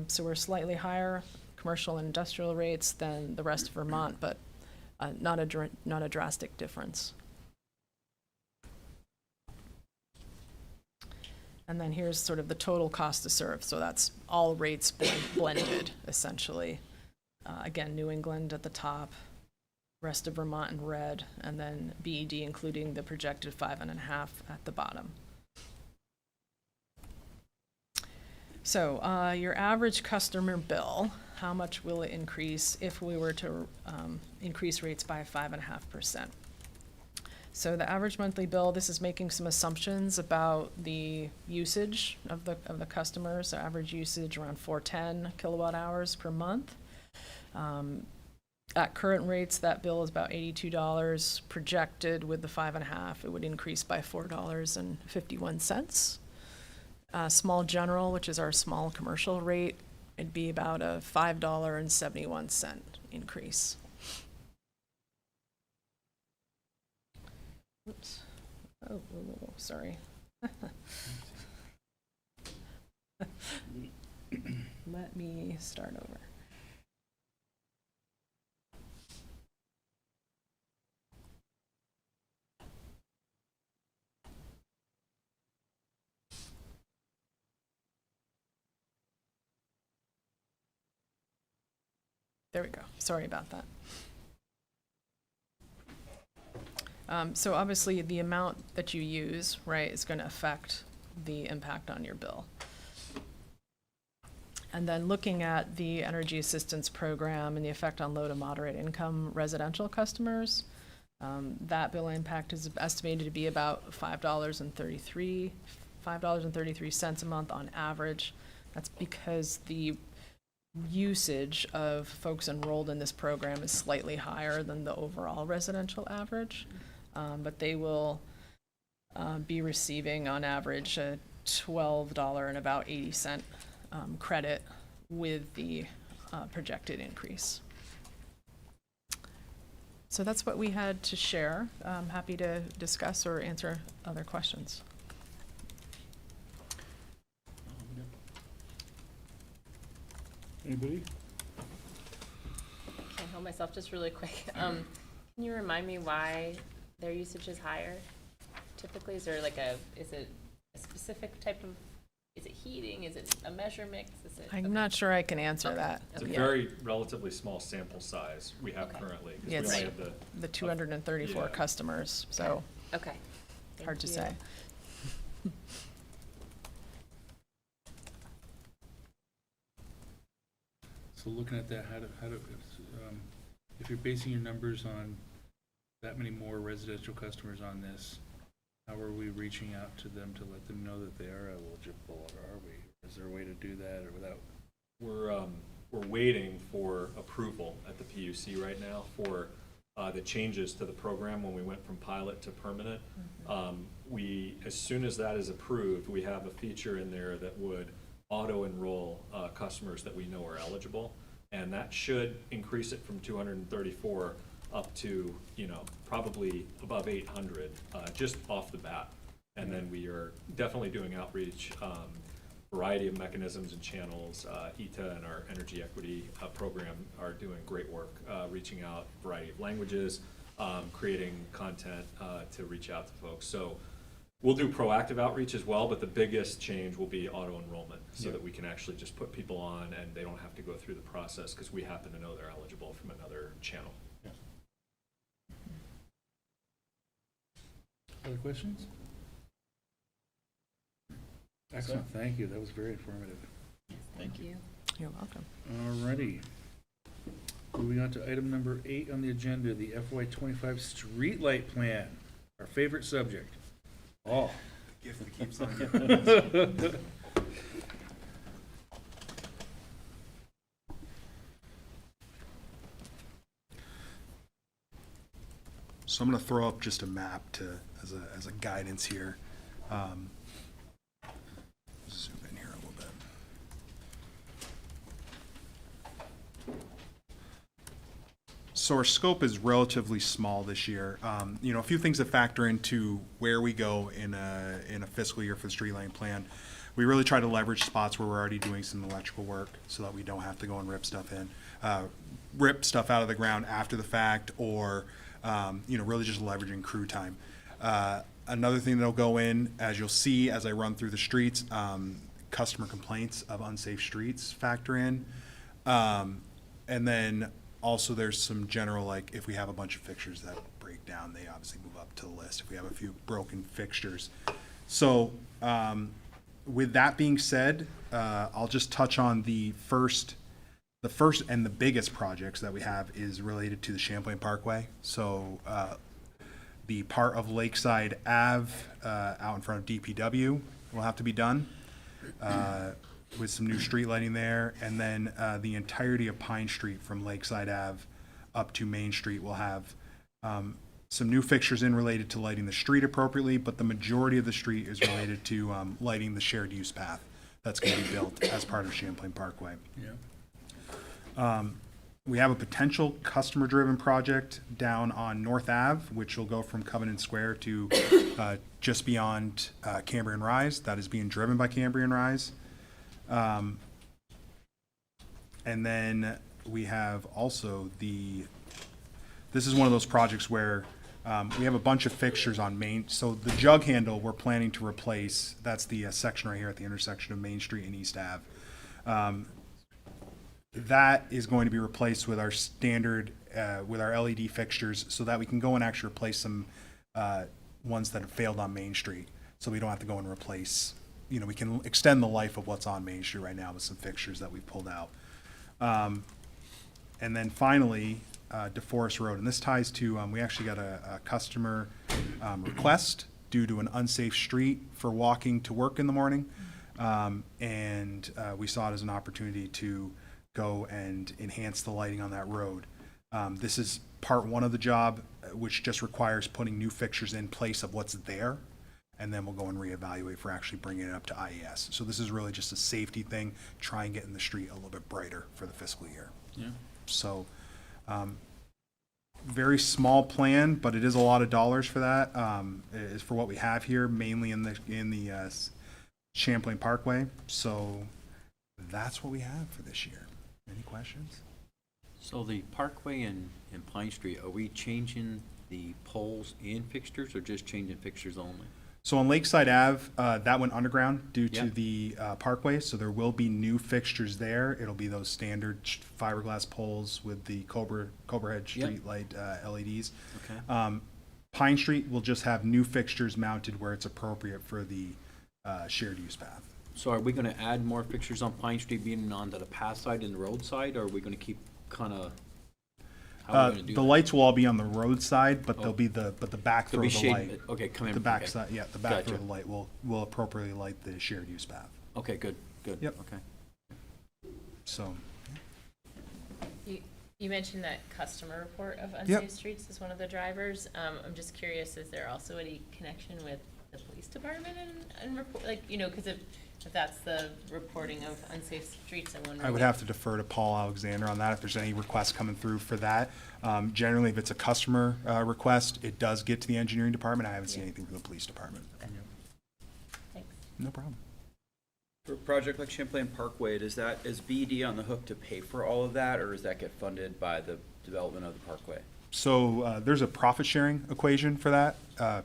So we're slightly higher commercial and industrial rates than the rest of Vermont, but not a drastic difference. And then here's sort of the total cost to serve. So that's all rates blended, essentially. Again, New England at the top, rest of Vermont in red, and then BED including the projected 5.5 at the bottom. So your average customer bill, how much will it increase if we were to increase rates by 5.5%? So the average monthly bill, this is making some assumptions about the usage of the customers. So average usage around 410 kilowatt hours per month. At current rates, that bill is about $82. Projected with the 5.5, it would increase by $4.51. Small general, which is our small commercial rate, it'd be about a $5.71 increase. Oops. Oh, sorry. Let me start over. There we go. Sorry about that. So obviously the amount that you use, right, is going to affect the impact on your bill. And then looking at the Energy Assistance Program and the effect on low to moderate income residential customers, that bill impact is estimated to be about $5.33 a month on average. That's because the usage of folks enrolled in this program is slightly higher than the overall residential average, but they will be receiving on average a $12 and about 80 cent credit with the projected increase. So that's what we had to share. I'm happy to discuss or answer other questions. Anybody? Can I help myself just really quick? Can you remind me why their usage is higher? Typically, is there like is it a specific type of Is it heating? Is it a measure mix? Is it? I'm okay. not sure I can answer Okay. that. It's a yet. very relatively small sample size we have Okay. currently, because we Yeah, it's only Right. have The 234 Yeah. customers, so Okay. Thank hard to you. say. So looking at that, if you're basing your numbers on that many more residential customers on this, how are we reaching out to them to let them know that they are eligible, or are we? Is there a way to do that, or without? we're waiting for approval at the PUC right now for the changes to the program when we went from pilot to permanent. As soon as that is approved, we have a feature in there that would auto-enroll customers that we know are eligible. And that should increase it from 234 up to, probably above 800, just off the bat. And then we are definitely doing outreach, variety of mechanisms and channels. ETA and our energy equity program are doing great work, reaching out variety of languages, creating content to reach out to folks. So we'll do proactive outreach as well, but the biggest change will be auto enrollment, so Yeah. that we can actually just put people on and they don't have to go through the process because we happen to know they're eligible from another channel. Other questions? Excellent, thank you, that was very informative. Thank you. You're welcome. Alrighty. Moving on to item number 8 on the agenda, the FY25 streetlight plan, our favorite subject. Oh. Gift that keeps on giving. So I'm going to throw up just a map as a guidance here. Zoom in here a little bit. So our scope is relatively small this year. A few things that factor into where we go in a fiscal year for the street lighting plan. We really try to leverage spots where we're already doing some electrical work so that we don't have to go and rip stuff out of the ground after the fact, or really just leveraging crew time. Another thing that'll go in, as you'll see as I run through the streets, customer complaints of unsafe streets factor in. And then also there's some general, like if we have a bunch of fixtures that break down, they obviously move up to the list if we have a few broken fixtures. So with that being said, I'll just touch on the first and the biggest projects that we have is related to the Champlain Parkway. So the part of Lakeside Ave out in front of DPW will have to be done with some new street lighting there. And then the entirety of Pine Street from Lakeside Ave up to Main Street will have some new fixtures in related to lighting the street appropriately, but the majority of the street is related to lighting the shared use path that's going to be built as part of Champlain Parkway. Yeah. We have a potential customer-driven project down on North Ave, which will go from Covenant Square to just beyond Cambrian Rise. That is being driven by Cambrian Rise. And then we have also this is one of those projects where we have a bunch of fixtures on Main. So the jug handle we're planning to replace, that's the section right here at the intersection of Main Street and East Ave. That is going to be replaced with our standard, with our LED fixtures, so that we can go and actually replace some ones that have failed on Main Street. So we don't have to go and replace, we can extend the life of what's on Main Street right now with some fixtures that we've pulled out. And then finally, DeForest Road, and this ties to, we actually got a customer request due to an unsafe street for walking to work in the morning. And we saw it as an opportunity to go and enhance the lighting on that road. This is part one of the job, which just requires putting new fixtures in place of what's there, and then we'll go and reevaluate for actually bringing it up to IES. So this is really just a safety thing, try and get in the street a little bit brighter for the fiscal year. Yeah. So very small plan, but it is a lot of dollars for that. Is for what we have here, mainly in the Champlain Parkway. So that's what we have for this year. Any questions? So the Parkway and Pine Street, are we changing the poles and fixtures or just changing fixtures only? So on Lakeside Ave, that went underground due to Yep. the parkway, so there will be new fixtures there. It'll be those standard fiberglass poles with the Cobra Head Yep. street light LEDs. Okay. Pine Street will just have new fixtures mounted where it's appropriate for the shared use path. So are we gonna add more fixtures on Pine Street being on the path side and the road side, or are we gonna keep kinda, how are we gonna do The that? lights will all be on the road side, but they'll Oh. be the back They'll throw be of the light. shaded, okay, come in. The back okay. side, yeah, the back throw Gotcha. of the light will appropriately light the shared use path. Okay, good, good. Yep. Okay. So, You mentioned that customer report of Yep. unsafe streets is one of the drivers. I'm just curious, is there also any connection with the police department and report, like, you know, because if that's the reporting of unsafe streets, I wonder. I would have to defer to Paul Alexander on that if there's any requests coming through for that. Generally, if it's a customer request, it does get to the engineering department. I haven't seen Yeah. anything from the police department. Thanks. No problem. For a project like Champlain Parkway, is BED on the hook to pay for all of that, or does that get funded by the development of the parkway? So there's a profit sharing equation for that.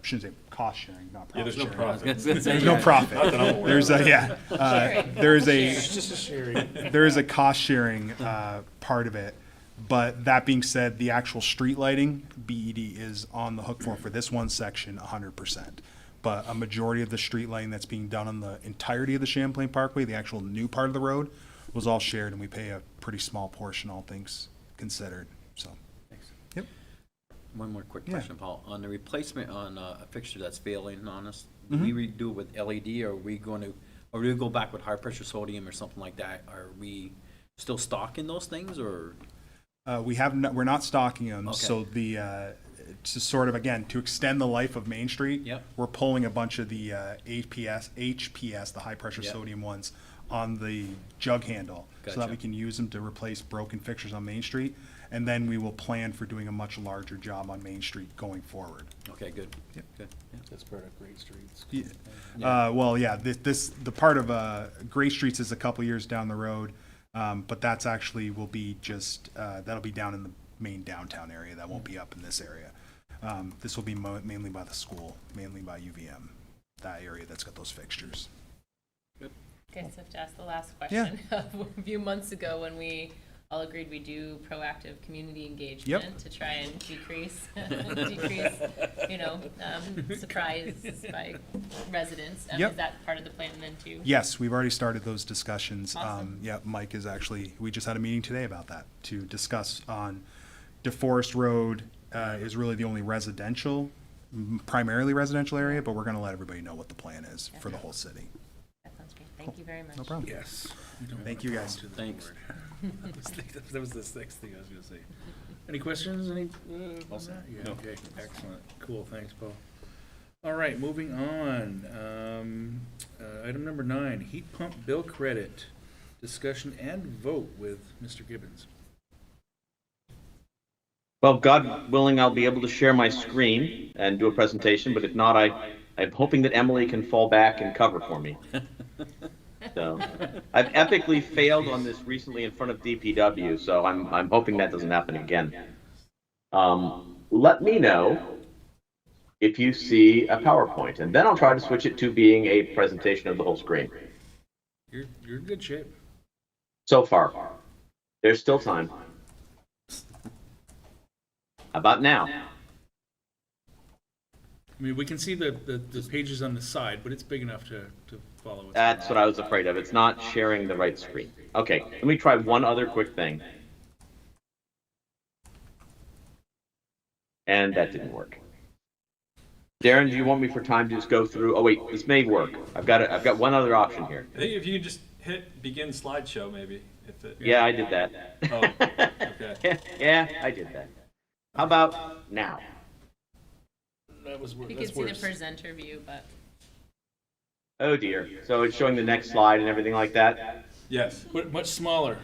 Shouldn't say cost sharing, not profit there's no sharing. profit. There's no profit. There's a, yeah. Sharing. There's a, Sharing. Just a sharing. there is a cost sharing part of it. But that being said, the actual street lighting, BED is on the hook for this one section 100%. But a majority of the street lighting that's being done on the entirety of the Champlain Parkway, the actual new part of the road, was all shared, and we pay a pretty small portion, all things considered, so. Thanks. Yep. One more quick Yeah. question, Paul. On the replacement on a fixture that's failing on us, Mm-hmm. do we redo it with LED, or are we going to, or do we go back with high pressure sodium or something like that? Are we still stocking those things, or? We're not stocking them, Okay. so to sort of, again, to extend the life of Main Street, Yep. we're pulling a bunch of the HPS, the high pressure Yep. sodium ones, on the jug handle, so that Gotcha. we can use them to replace broken fixtures on Main Street. And then we will plan for doing a much larger job on Main Street going forward. Okay, good. Yep. Good. Yeah. That's part of Great Streets. Well, yeah, the part of Gray Streets is a couple years down the road, but that's actually will be just, that'll be down in the main downtown area. That won't be up in this area. This will be mainly by the school, mainly by UVM, that area that's got those fixtures. Guess I have to ask the last Yeah. question. A few months ago, when we all agreed we do proactive community engagement to try and decrease, surprises by residents. Yep. Is that part of the plan then too? Yes, we've already started those discussions. Awesome. Yeah, Mike is actually, we just had a meeting today about that to discuss on DeForest Road is really the only residential, primarily residential area, but we're going to let everybody know what the plan is for the whole city. That sounds great. Thank you very much. No problem. Yes. We don't Thank wanna you, go guys. into the Thanks. board. That was the sixth thing I was gonna say. Any questions, all set? Yeah, okay, excellent, cool, thanks, Paul. All right, moving on, item number 9, heat pump bill credit, discussion and vote with Mr. Gibbons. Well, God willing, I'll be able to share my screen and do a presentation, but if not, I'm hoping that Emily can fall back and cover for me. So, I've epically failed on this recently in front of DPW, so I'm hoping that doesn't happen again. Let me know if you see a PowerPoint, and then I'll try to switch it to being a presentation of the whole screen. You're in good shape. So far, there's still time. How about now? I mean, we can see the pages on the side, but it's big enough to follow it. That's what I was afraid of. It's not sharing the right screen. Okay, let me try one other quick thing. And that didn't work. Darren, do you want me for time to just go through? Oh wait, this may work. I've got one other option here. I think if you can just hit begin slideshow, maybe. If it, Yeah, I did that. Oh, okay. Yeah, I did that. How about now? That was worse. You can see the presenter view, but Oh dear. So it's showing the next slide and everything like that? Yes. But much smaller.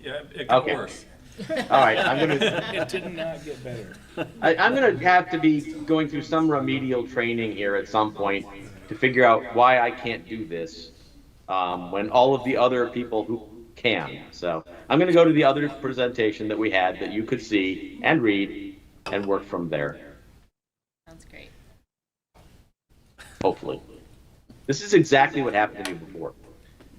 Yeah, it got Okay. worse. All right, I'm gonna. It did not get better. I'm going to have to be going through some remedial training here at some point to figure out why I can't do this when all of the other people who can. So I'm going to go to the other presentation that we had that you could see and read and work from there. sounds great. hopefully. This is exactly what happened to me before.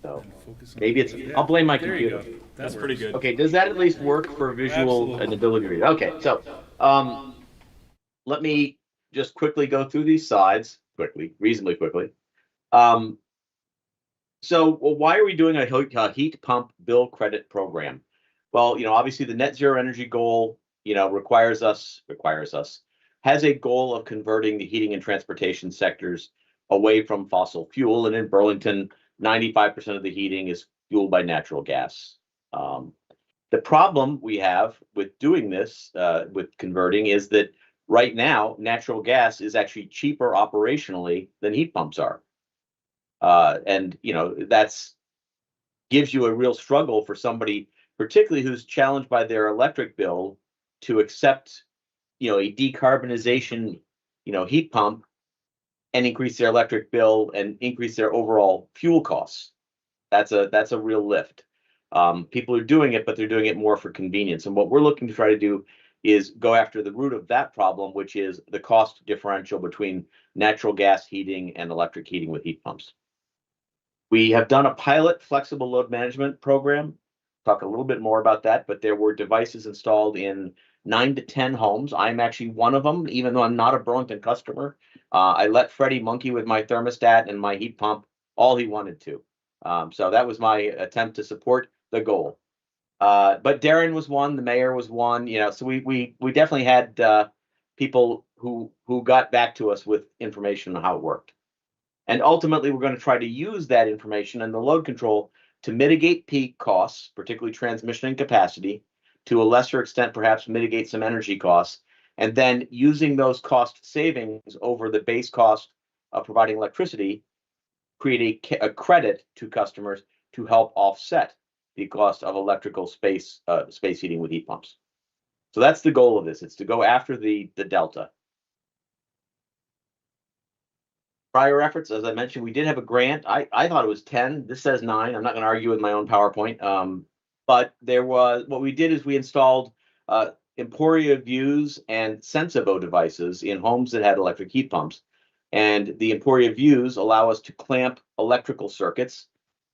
So And focus on- maybe it's, I'll blame my There you computer. go. That's That pretty works. good. Okay, does that at least work for visual Absolutely. and ability to read? Okay, so let me just quickly go through these slides reasonably quickly. Well, why are we doing a heat pump bill credit program? Well, obviously the net zero energy goal, has a goal of converting the heating and transportation sectors away from fossil fuel. And in Burlington, 95% of the heating is fueled by natural gas. The problem we have with doing this, with converting, is that right now, natural gas is actually cheaper operationally than heat pumps are. And that's gives you a real struggle for somebody, particularly who's challenged by their electric bill, to accept, a decarbonization, heat pump and increase their electric bill and increase their overall fuel costs. That's a real lift. People are doing it, but they're doing it more for convenience. And what we're looking to try to do is go after the root of that problem, which is the cost differential between natural gas heating and electric heating with heat pumps. We have done a pilot flexible load management program. Talk a little bit more about that, but there were devices installed in 9 to 10 homes. I'm actually one of them, even though I'm not a Burlington customer. I let Freddie monkey with my thermostat and my heat pump all he wanted to. So that was my attempt to support the goal. But Darren was one, the mayor was one, so we definitely had people who got back to us with information on how it worked. And ultimately, we're going to try to use that information and the load control to mitigate peak costs, particularly transmission and capacity, to a lesser extent, perhaps mitigate some energy costs, and then using those cost savings over the base cost of providing electricity, create a credit to customers to help offset the cost of electrical space heating with heat pumps. So that's the goal of this. It's to go after the delta. Prior efforts, as I mentioned, we did have a grant. I thought it was 10. This says 9. I'm not going to argue with my own PowerPoint. But what we did is we installed Emporia Views and Sensibo devices in homes that had electric heat pumps. And the Emporia Views allow us to clamp electrical circuits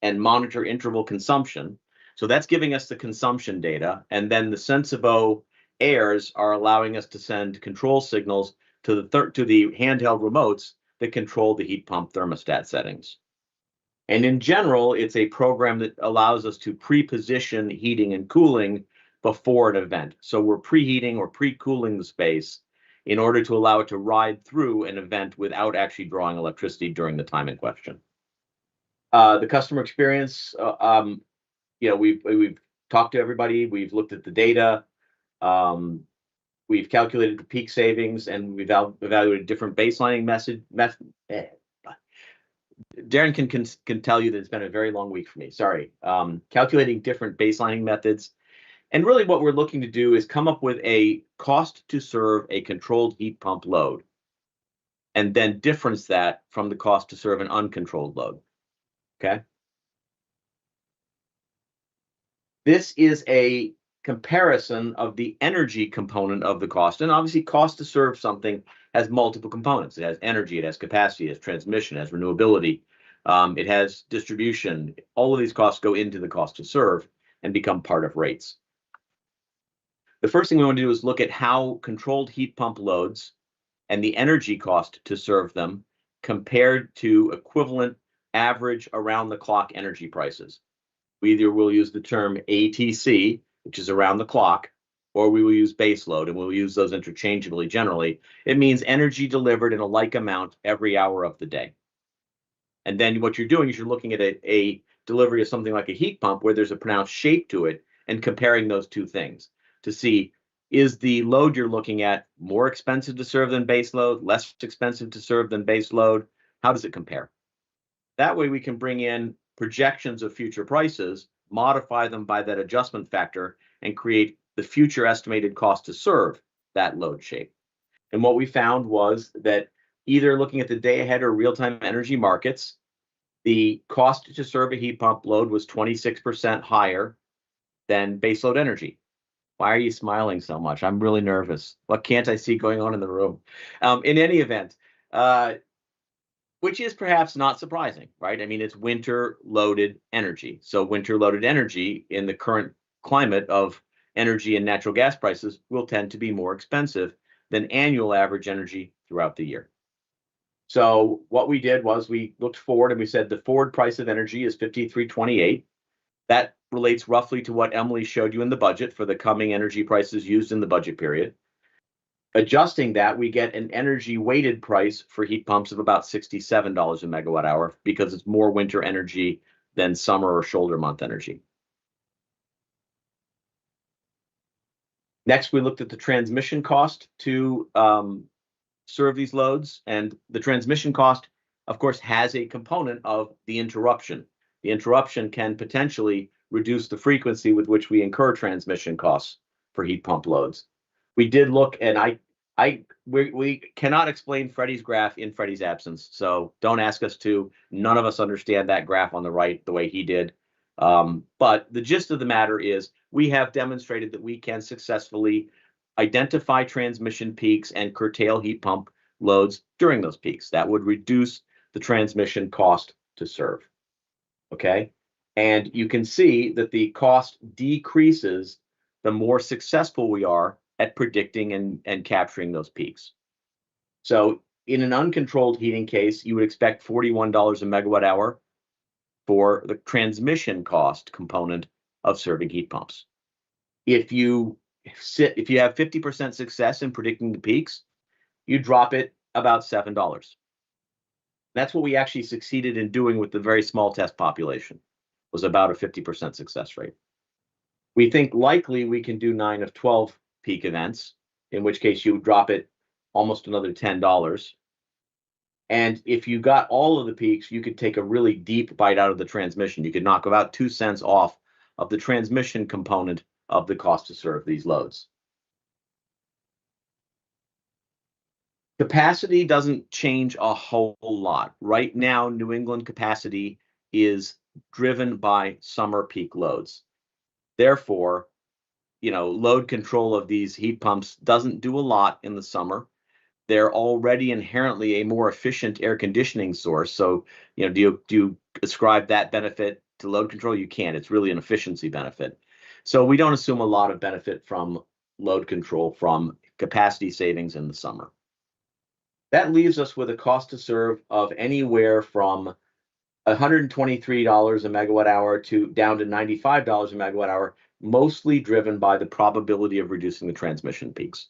and monitor interval consumption. So that's giving us the consumption data. And then the Sensibo Airs are allowing us to send control signals to the handheld remotes that control the heat pump thermostat settings. And in general, it's a program that allows us to pre-position heating and cooling before an event. So we're preheating or pre-cooling the space in order to allow it to ride through an event without actually drawing electricity during the time in question. The customer experience, we've talked to everybody, we've looked at the data, we've calculated the peak savings, and we've evaluated different baselining method. Darren can tell you that it's been a very long week for me. Sorry. Calculating different baselining methods. And really what we're looking to do is come up with a cost to serve a controlled heat pump load, and then difference that from the cost to serve an uncontrolled load. Okay. This is a comparison of the energy component of the cost. And obviously cost to serve something has multiple components. It has energy, it has capacity, it has transmission, it has renewability, it has distribution. All of these costs go into the cost to serve and become part of rates. The first thing we want to do is look at how controlled heat pump loads and the energy cost to serve them compared to equivalent average around the clock energy prices. We either will use the term ATC, which is around the clock, or we will use base load, and we'll use those interchangeably generally. It means energy delivered in a like amount every hour of the day. And then what you're doing is you're looking at a delivery of something like a heat pump where there's a pronounced shape to it and comparing those two things to see, is the load you're looking at more expensive to serve than base load, less expensive to serve than base load? How does it compare? That way we can bring in projections of future prices, modify them by that adjustment factor, and create the future estimated cost to serve that load shape. And what we found was that either looking at the day ahead or real-time energy markets, the cost to serve a heat pump load was 26% higher than baseload energy. Why are you smiling so much? I'm really nervous. What can't I see going on in the room? In any event, which is perhaps not surprising, right? I mean, it's winter-loaded energy. So winter-loaded energy in the current climate of energy and natural gas prices will tend to be more expensive than annual average energy throughout the year. So what we did was we looked forward and we said the forward price of energy is $53.28. That relates roughly to what Emily showed you in the budget for the coming energy prices used in the budget period. Adjusting that, we get an energy weighted price for heat pumps of about $67 a megawatt hour because it's more winter energy than summer or shoulder month energy. Next, we looked at the transmission cost to serve these loads, and the transmission cost, of course, has a component of the interruption. The interruption can potentially reduce the frequency with which we incur transmission costs for heat pump loads. We did look, and we cannot explain Freddie's graph in Freddie's absence, so don't ask us to. None of us understand that graph on the right the way he did. But the gist of the matter is we have demonstrated that we can successfully identify transmission peaks and curtail heat pump loads during those peaks. That would reduce the transmission cost to serve. Okay, and you can see that the cost decreases the more successful we are at predicting and capturing those peaks. So in an uncontrolled heating case, you would expect $41 a megawatt hour for the transmission cost component of serving heat pumps. If you have 50% success in predicting the peaks, you drop it about $7. That's what we actually succeeded in doing with the very small test population, was about a 50% success rate. We think likely we can do 9 of 12 peak events, in which case you would drop it almost another $10. And if you got all of the peaks, you could take a really deep bite out of the transmission. You could knock about 2 cents off of the transmission component of the cost to serve these loads. Capacity doesn't change a whole lot. Right now, New England capacity is driven by summer peak loads. Therefore, load control of these heat pumps doesn't do a lot in the summer. They're already inherently a more efficient air conditioning source. So, do you ascribe that benefit to load control? You can't. It's really an efficiency benefit. So we don't assume a lot of benefit from load control from capacity savings in the summer. That leaves us with a cost to serve of anywhere from $123 a megawatt hour to down to $95 a megawatt hour, mostly driven by the probability of reducing the transmission peaks.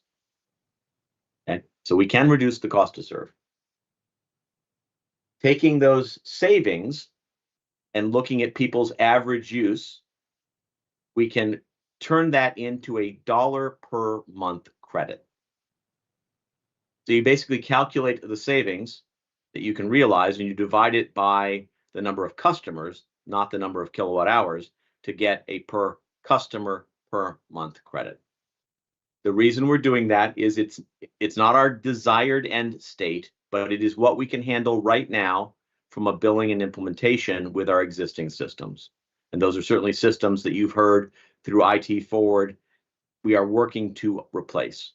Okay, so we can reduce the cost to serve. Taking those savings and looking at people's average use, we can turn that into a $1 per month credit. So you basically calculate the savings that you can realize and you divide it by the number of customers, not the number of kilowatt hours, to get a per customer per month credit. The reason we're doing that is it's not our desired end state, but it is what we can handle right now from a billing and implementation with our existing systems. And those are certainly systems that you've heard through IT Forward we are working to replace.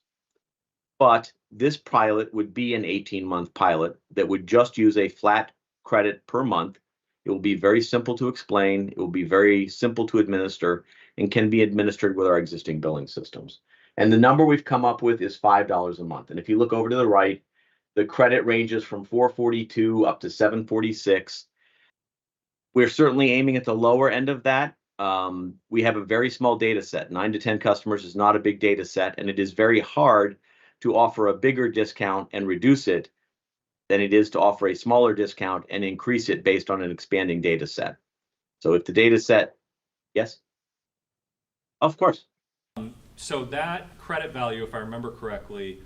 But this pilot would be an 18-month pilot that would just use a flat credit per month. It will be very simple to explain. It will be very simple to administer and can be administered with our existing billing systems. And the number we've come up with is $5 a month. And if you look over to the right, the credit ranges from $442 up to $746. We're certainly aiming at the lower end of that. We have a very small data set. 9 to 10 customers is not a big data set, and it is very hard to offer a bigger discount and reduce it than it is to offer a smaller discount and increase it based on an expanding data set. So if the data set, yes? Of course. So that credit value, if I remember correctly,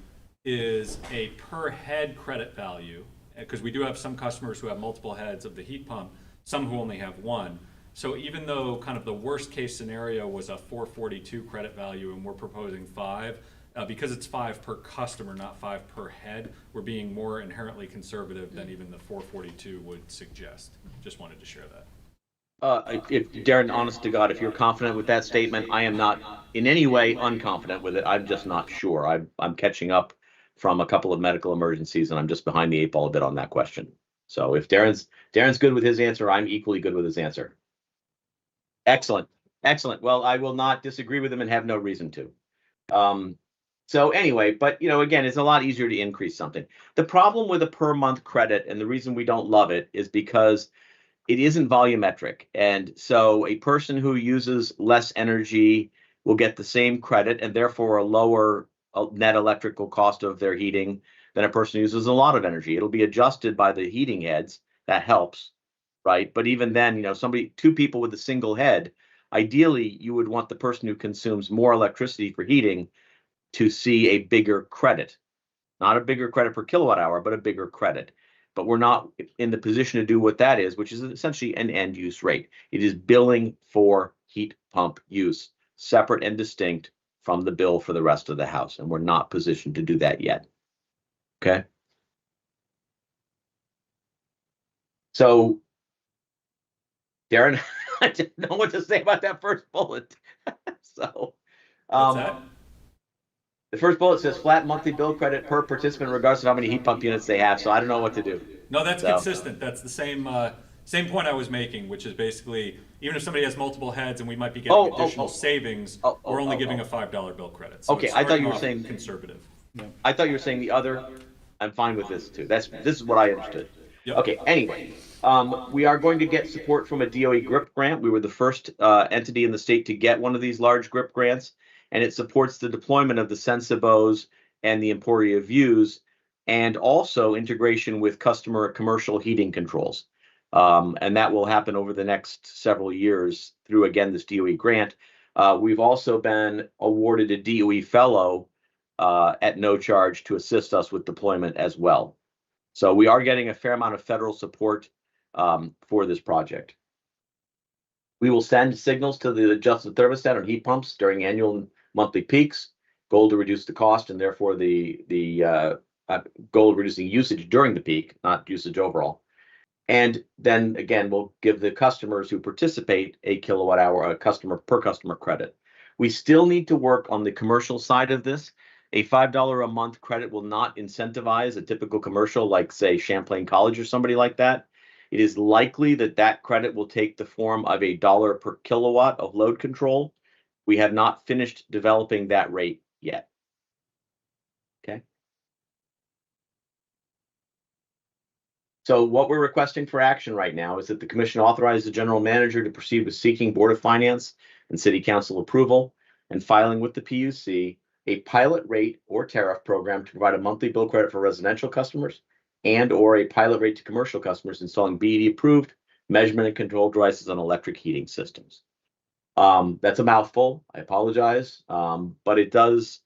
is a per head credit value, because we do have some customers who have multiple heads of the heat pump, some who only have one. So even though kind of the worst case scenario was a 442 credit value and we're proposing 5, because it's 5 per customer, not 5 per head, we're being more inherently conservative than even the 442 would suggest. Just wanted to share that. If Darren, honest to God, if you're confident with that statement, I am not in any way unconfident with it. I'm just not sure. I'm catching up from a couple of medical emergencies, and I'm just behind the 8 ball a bit on that question. So if Darren's good with his answer, I'm equally good with his answer. Excellent, excellent. Well, I will not disagree with him and have no reason to. So anyway, but again, it's a lot easier to increase something. The problem with a per month credit, and the reason we don't love it, is because it isn't volumetric. And so a person who uses less energy will get the same credit and therefore a lower net electrical cost of their heating than a person who uses a lot of energy. It'll be adjusted by the heating heads. That helps, right? But even then, two people with a single head, ideally you would want the person who consumes more electricity for heating to see a bigger credit, not a bigger credit per kilowatt hour, but a bigger credit. But we're not in the position to do what that is, which is essentially an end use rate. It is billing for heat pump use, separate and distinct from the bill for the rest of the house. And we're not positioned to do that yet. Okay. So, Darren, I didn't know what to say about that first bullet. So, What's that? the first bullet says flat monthly bill credit per participant regardless of how many heat pump units they have. So I don't know what to do. No, that's So- consistent. That's the same point I was making, which is basically, even if somebody has multiple heads and we might be getting additional savings, we're only giving a $5 bill credit. So Okay, it's I thought you were starting saying- off conservative. I thought you were saying the other. I'm fine with this too. This is what I understood. Yep. Okay. Anyway, we are going to get support from a DOE GRIP grant. We were the first entity in the state to get one of these large GRIP grants, and it supports the deployment of the Sensibos and the Emporia Views, and also integration with customer commercial heating controls. And that will happen over the next several years through, again, this DOE grant. We've also been awarded a DOE fellow at no charge to assist us with deployment as well. So we are getting a fair amount of federal support for this project. We will send signals to the adjusted thermostat on heat pumps during annual and monthly peaks, goal to reduce the cost and therefore the goal of reducing usage during the peak, not usage overall. And then again, we'll give the customers who participate a kilowatt hour, a customer per customer credit. We still need to work on the commercial side of this. A $5 a month credit will not incentivize a typical commercial like, say, Champlain College or somebody like that. It is likely that that credit will take the form of $1 per kilowatt of load control. We have not finished developing that rate yet. Okay. So what we're requesting for action right now is that the commission authorize the general manager to proceed with seeking Board of Finance and City Council approval and filing with the PUC a pilot rate or tariff program to provide a monthly bill credit for residential customers and or a pilot rate to commercial customers installing BED approved measurement and control devices on electric heating systems. That's a mouthful. I apologize, but it does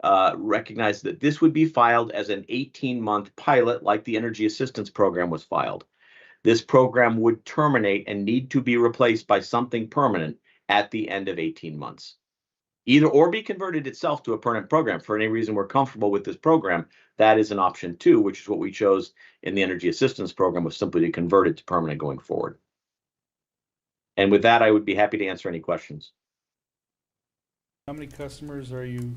recognize that this would be filed as an 18-month pilot like the Energy Assistance Program was filed. This program would terminate and need to be replaced by something permanent at the end of 18 months. Either or be converted itself to a permanent program. For any reason we're comfortable with this program, that is an option too, which is what we chose in the Energy Assistance Program, was simply to convert it to permanent going forward. And with that, I would be happy to answer any questions. How many customers are you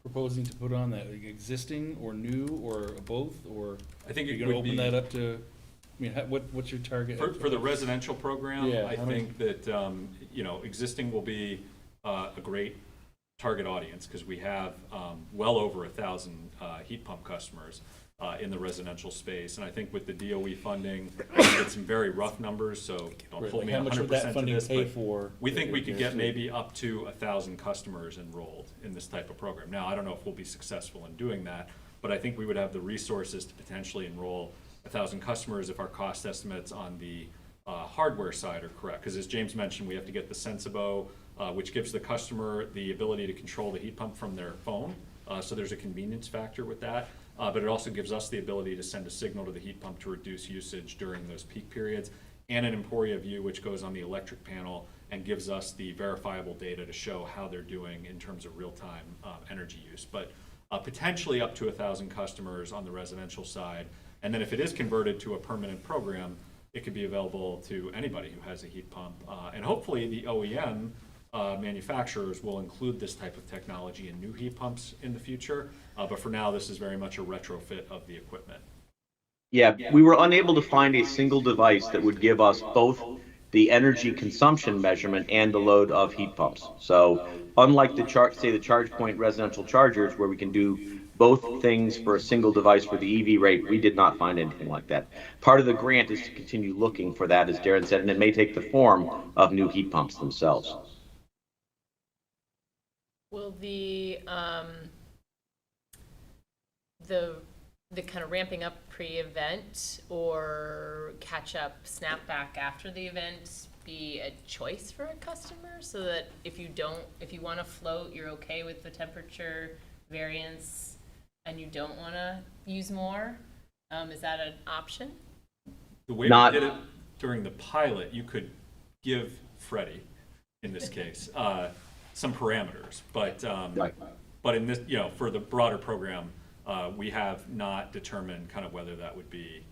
proposing to put on that? Like existing or new or both? Or I think are you it going to would open be, that up to? I mean, what's your target? for the residential program, Yeah, I how many- think that, existing will be a great target audience because we have well over 1,000 heat pump customers in the residential space. And I think with the DOE funding, we get some very rough numbers, so don't Right, hold like me how much would that 100% to funding this, pay but for? we think we could get maybe up to 1,000 customers enrolled in this type of program. Now, I don't know if we'll be successful in doing that, but I think we would have the resources to potentially enroll 1,000 customers if our cost estimates on the hardware side are correct. Because as James mentioned, we have to get the Sensibo, which gives the customer the ability to control the heat pump from their phone. So there's a convenience factor with that. But it also gives us the ability to send a signal to the heat pump to reduce usage during those peak periods, and an Emporia View, which goes on the electric panel and gives us the verifiable data to show how they're doing in terms of real-time energy use. But potentially up to 1,000 customers on the residential side. And then if it is converted to a permanent program, it could be available to anybody who has a heat pump. And hopefully the OEM manufacturers will include this type of technology in new heat pumps in the future. But for now, this is very much a retrofit of the equipment. Yeah, we were unable to find a single device that would give us both the energy consumption measurement and the load of heat pumps. So unlike the the charge point residential chargers where we can do both things for a single device for the EV rate, we did not find anything like that. Part of the grant is to continue looking for that, as Darren said, and it may take the form of new heat pumps themselves. Will the kind of ramping up pre-event or catch up snapback after the event be a choice for a customer, so that if you want to float, you're okay with the temperature variance and you don't want to use more? Is that an option? The way Not- we did it during the pilot, you could give Freddie, in this case, some parameters, but Right. but in this, for the broader program, we have not determined kind of whether that would be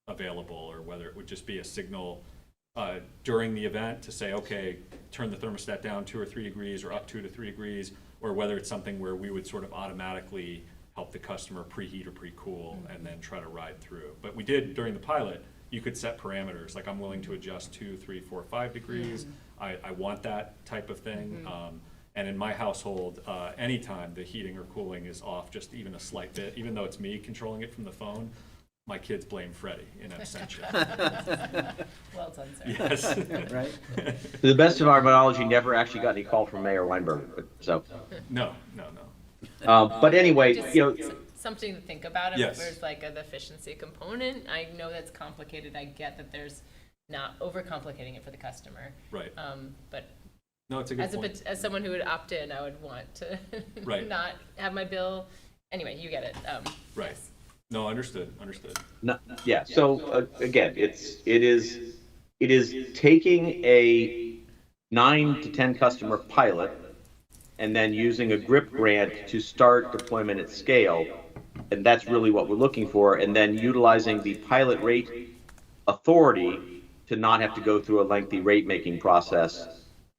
available or whether it would just be a signal during the event to say, okay, turn the thermostat down 2 or 3 degrees or up 2 to 3 degrees, or whether it's something where we would sort of automatically help the customer preheat or pre-cool and then try to ride through. But we did during the pilot, you could set parameters, like I'm willing to adjust 2, 3, 4, 5 degrees. I want that type of thing. And in my household, anytime the heating or cooling is off just even a slight bit, even though it's me controlling it from the phone, my kids blame Freddie in absentia. Well done, sir. Yes. Right? To the best of our knowledge, never actually got any call from Mayor Weinberg, so. No. But anyway, Just something to think about if Yes. there's like an efficiency component. I know that's complicated. I get that there's not overcomplicating it for the customer. Right. But No, it's a good point. as someone who would opt in, I would want to Right. not have my bill. Anyway, you get it. Right. Yes. No, understood. No, yeah, so again, it is taking a 9 to 10 customer pilot and then using a GRIP grant to start deployment at scale. And that's really what we're looking for. And then utilizing the pilot rate authority to not have to go through a lengthy rate making process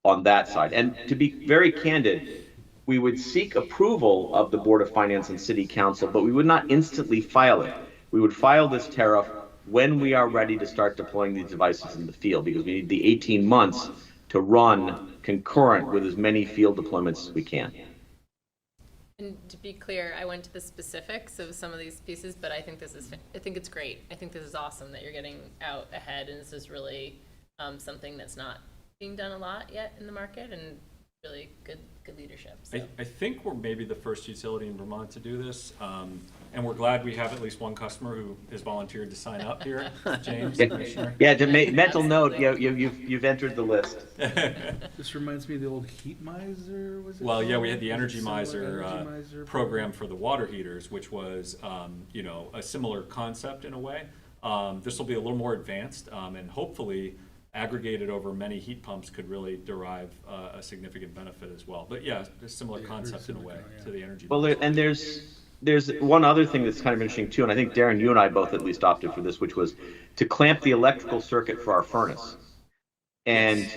on that side. And to be very candid, we would seek approval of the Board of Finance and City Council, but we would not instantly file it. We would file this tariff when we are ready to start deploying these devices in the field, because we need the 18 months to run concurrent with as many field deployments as we can. And to be clear, I went to the specifics of some of these pieces, but I think I think it's great. I think this is awesome that you're getting out ahead, and this is really something that's not being done a lot yet in the market, and really good leadership. So. I think we're maybe the first utility in Vermont to do this, and we're glad we have at least one customer who has volunteered to sign up here, James, Commissioner. Yeah, to make mental note, you've entered the list. This reminds me of the old heat miser, was it? Well, yeah, we called? had the Was it Energy similar Miser Energy Miser program for the water heaters, which was, a similar concept in a way. This will be a little more advanced, and hopefully aggregated over many heat pumps could really derive a significant benefit as well. But yeah, a similar Yeah, concept in a very way similar, yeah. to the Energy Well, Miser. and there's one other thing that's kind of interesting too, and I think Darren, you and I both at least opted for this, which was to clamp the electrical circuit for our furnace. And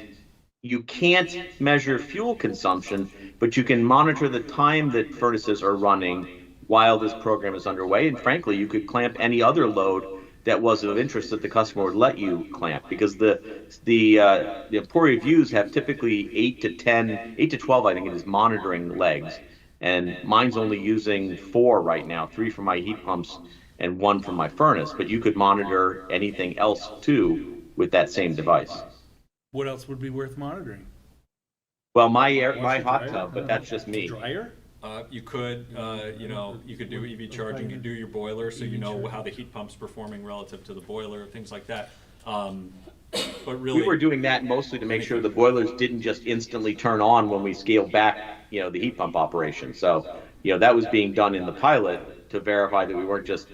you can't measure fuel consumption, but you can monitor the time that furnaces are running while this program is underway. And frankly, you could clamp any other load that was of interest that the customer would let you clamp, because the Emporia Views have typically 8 to 12, I think it is, monitoring legs. And mine's only using 4 right now, 3 for my heat pumps and 1 for my furnace, but you could monitor anything else too with that same device. What else would be worth monitoring? Well, my Washer, hot dryer? tub, but that's just me. Dryer? You could, you could do EV charging, you do your boiler, so you know how the heat pump's performing relative to the boiler, things like that. But really, We were doing that mostly to make sure the boilers didn't just instantly turn on when we scaled back, the heat pump operation. So, that was being done in the pilot to verify that we weren't just,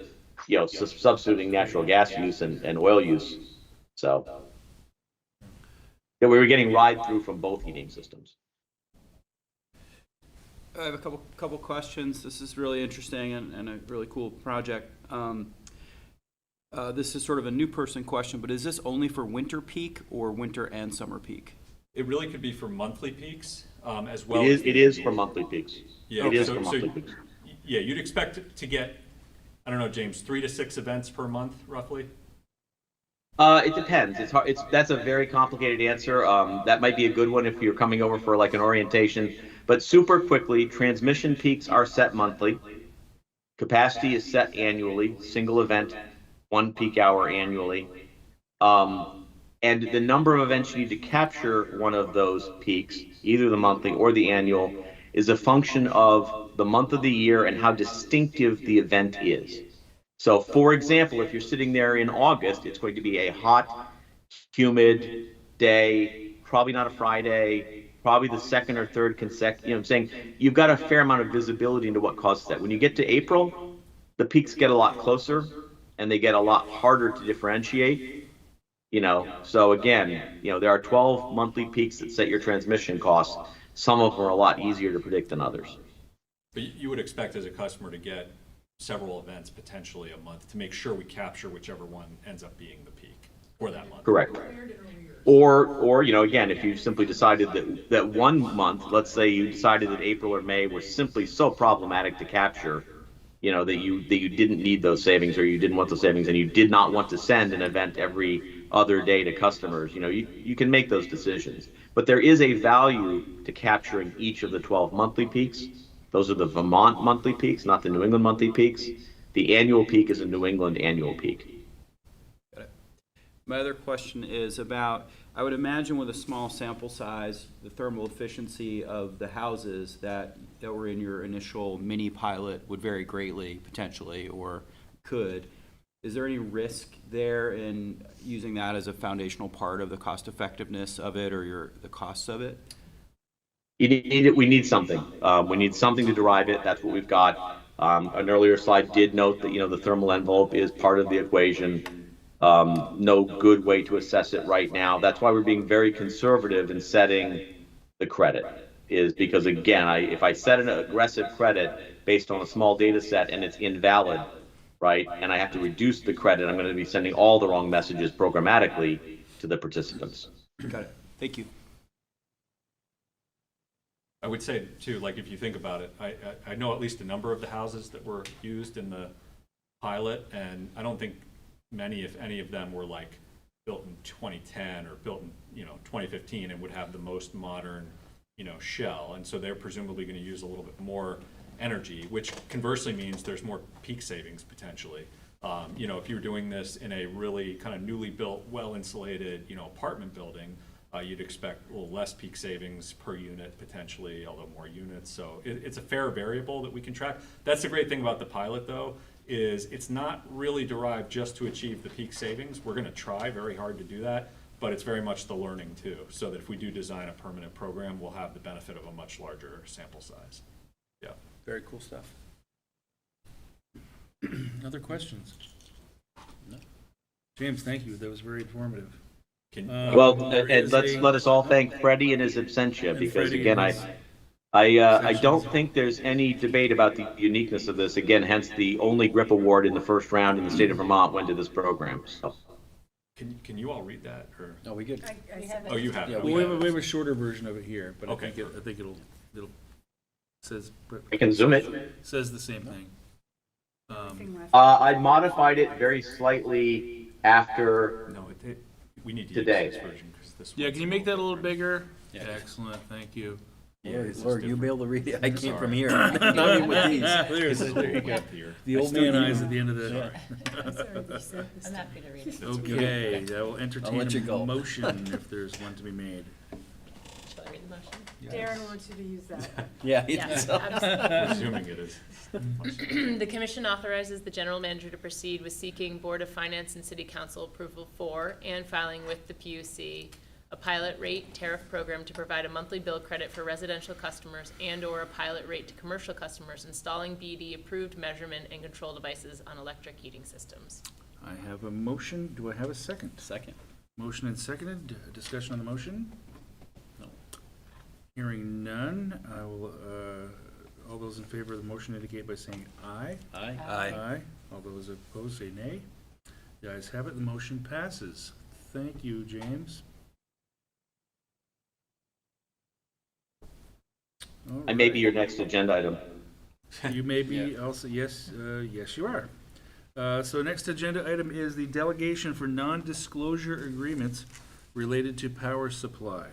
substituting natural gas use and oil use. So, that we were getting ride through from both heating systems. I have a couple questions. This is really interesting and a really cool project. This is sort of a new person question, but is this only for winter peak or winter and summer peak? it really could be for monthly peaks, as well. It is for monthly peaks. Yeah, It is so- for so monthly peaks. Yeah, you'd expect to get I don't know, James, 3 to 6 events per month, roughly? It depends. It's hard. That's a very complicated answer. That might be a good one if you're coming over for like an orientation. But super quickly, transmission peaks are set monthly. Capacity is set annually, single event, 1 peak hour annually. And the number of events you need to capture one of those peaks, either the monthly or the annual, is a function of the month of the year and how distinctive the event is. So, for example, if you're sitting there in August, it's going to be a hot, humid day, probably not a Friday, probably the second or third consecutive. You know what I'm saying? You've got a fair amount of visibility into what causes that. When you get to April, the peaks get a lot closer and they get a lot harder to differentiate. So again, there are 12 monthly peaks that set your transmission costs. Some of them are a lot easier to predict than others. But you would expect as a customer to get several events potentially a month to make sure we capture whichever one ends up being the peak for that month. Correct. Or again, if you simply decided that 1 month, let's say you decided that April or May were simply so problematic to capture, that you didn't need those savings or you didn't want those savings and you did not want to send an event every other day to customers, you can make those decisions. But there is a value to capturing each of the 12 monthly peaks. Those are the Vermont monthly peaks, not the New England monthly peaks. The annual peak is a New England annual peak. Got it. My other question is about, I would imagine with a small sample size, the thermal efficiency of the houses that were in your initial mini pilot would vary greatly, potentially, or could. Is there any risk there in using that as a foundational part of the cost effectiveness of it or the costs of it? We need something. We need something to derive it. That's what we've got. An earlier slide did note that, the thermal envelope is part of the equation. No good way to assess it right now. That's why we're being very conservative in setting the credit, is because, again, if I set an aggressive credit based on a small data set and it's invalid, right, and I have to reduce the credit, I'm going to be sending all the wrong messages programmatically to the participants. Got it. Thank you. I would say too, like if you think about it, I know at least a number of the houses that were used in the pilot, and I don't think many, if any of them, were like built in 2010 or built in 2015 and would have the most modern shell, and so they're presumably going to use a little bit more energy, which conversely means there's more peak savings potentially. If you're doing this in a really kind of newly built, well insulated apartment building, you'd expect a little less peak savings per unit potentially, although more units. So it's a fair variable that we can track. That's the great thing about the pilot, though, is it's not really derived just to achieve the peak savings. We're going to try very hard to do that, but it's very much the learning too, so that if we do design a permanent program, we'll have the benefit of a much larger sample size. Yeah. Very cool stuff. Other questions? No. James, thank you. That was very informative. Well, and let us all thank Freddie and his absentia, because again, I don't think there's any debate about the uniqueness of this. Again, hence the only GRIP award in the first round in the state of Vermont went to this program. So. Can you all read that, or? No, we good. Oh, you have it. Yeah, Okay. we have a shorter version of it here, but Okay. I think it'll says I can zoom it. says the same thing. I modified it very slightly after No, we need to today. use this version because this. Yeah, one's can you make that a little bit- bigger? Yeah. Excellent, thank you. Lord, you'll be able to read it. I can't from here. Not Not even with these. There you go. Here. the I old stand man eyes at the end of the. I'm happy to read it. Okay, I will entertain let you a go. motion if there's one to be made. Shall I read the motion? Darren wants you to use that. Yeah. Yes, it's- Presuming it is. The commission authorizes the general manager to proceed with seeking Board of Finance and City Council approval for and filing with the PUC a pilot rate tariff program to provide a monthly bill credit for residential customers and/or a pilot rate to commercial customers installing BD-approved measurement and control devices on electric heating systems. I have a motion. Do I have a second? Second. Motion and seconded. Discussion on the motion? No. Hearing none, I will, all those in favor of the motion indicate by saying aye. Aye. Aye. All those opposed say nay. The ayes have it. The motion passes. Thank you, James. All I may be your right. next agenda item. You may be also, yes, yes, you are. So next agenda item is the delegation for non-disclosure agreements related to power supply.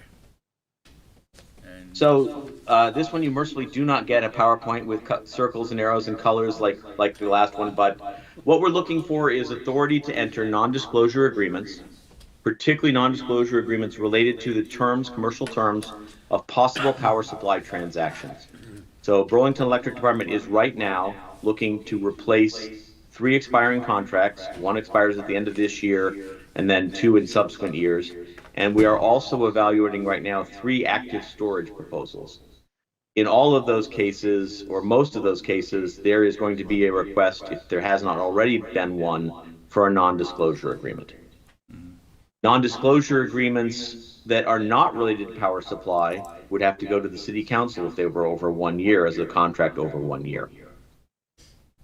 And So this one you mercifully do not get a PowerPoint with circles and arrows and colors like the last one, but what we're looking for is authority to enter non-disclosure agreements, particularly non-disclosure agreements related to the terms, commercial terms of possible power supply transactions. So Burlington Electric Department is right now looking to replace 3 expiring contracts. 1 expires at the end of this year, and then 2 in subsequent years. And we are also evaluating right now 3 active storage proposals. In all of those cases, or most of those cases, there is going to be a request, if there has not already been one, for a non-disclosure agreement. Non-disclosure agreements that are not related to power supply would have to go to the city council if they were over 1 year, as a contract over 1 year.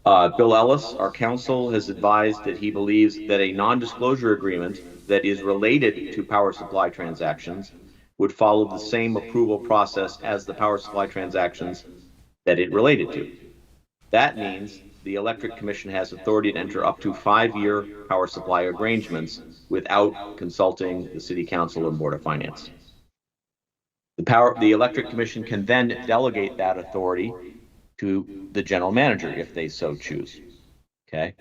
Bill Ellis, our counsel, has advised that he believes that a non-disclosure agreement that is related to power supply transactions would follow the same approval process as the power supply transactions that it related to. That means the Electric Commission has authority to enter up to 5-year power supply arrangements without consulting the City Council and Board of Finance. The Electric Commission can then delegate that authority to the general manager if they so choose. Okay.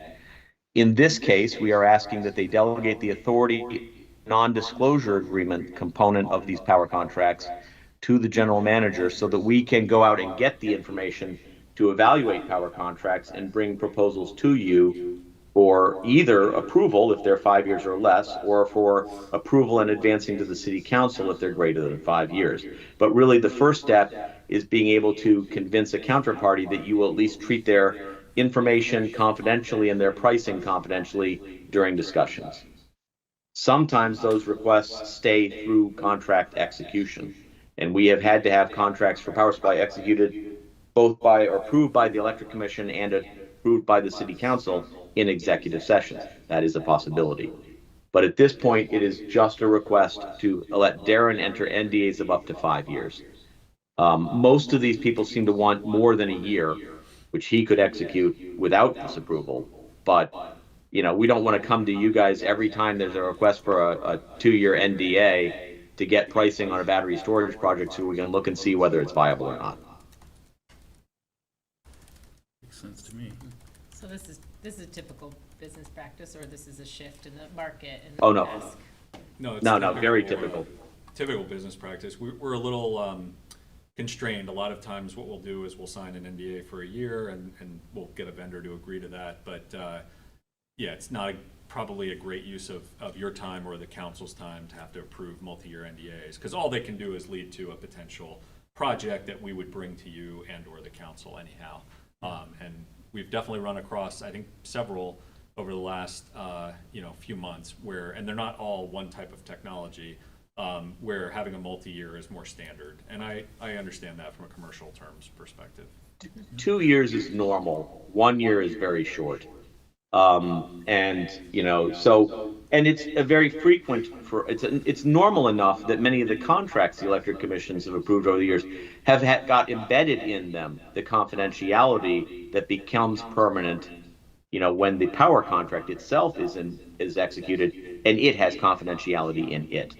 In this case, we are asking that they delegate the authority non-disclosure agreement component of these power contracts to the general manager so that we can go out and get the information to evaluate power contracts and bring proposals to you for either approval if they're 5 years or less, or for approval and advancing to the city council if they're greater than 5 years. But really the first step is being able to convince a counterparty that you will at least treat their information confidentially and their pricing confidentially during discussions. Sometimes those requests stay through contract execution, and we have had to have contracts for power supply executed both by or approved by the Electric Commission and approved by the City Council in executive sessions. That is a possibility. But at this point, it is just a request to let Darren enter NDAs of up to 5 years. Most of these people seem to want more than a year, which he could execute without this approval. But, you know, we don't want to come to you guys every time there's a request for a 2-year NDA to get pricing on a battery storage project so we can look and see whether it's viable or not. makes sense to me. So this is typical business practice, or this is a shift in the market and Oh, the no. ask? No, it's No, very typical. Typical business practice. We're a little constrained. A lot of times what we'll do is we'll sign an NDA for a year and we'll get a vendor to agree to that. But yeah, it's not probably a great use of your time or the council's time to have to approve multi-year NDAs, because all they can do is lead to a potential project that we would bring to you and or the council anyhow. And we've definitely run across, I think, several over the last few months where, and they're not all one type of technology, where having a multi-year is more standard. And I understand that from a commercial terms perspective. 2 years is normal. 1 year is very short. And it's a very frequent it's normal enough that many of the contracts the electric commissions have approved over the years have got embedded in them the confidentiality that becomes permanent, when the power contract itself is executed and it has confidentiality in it.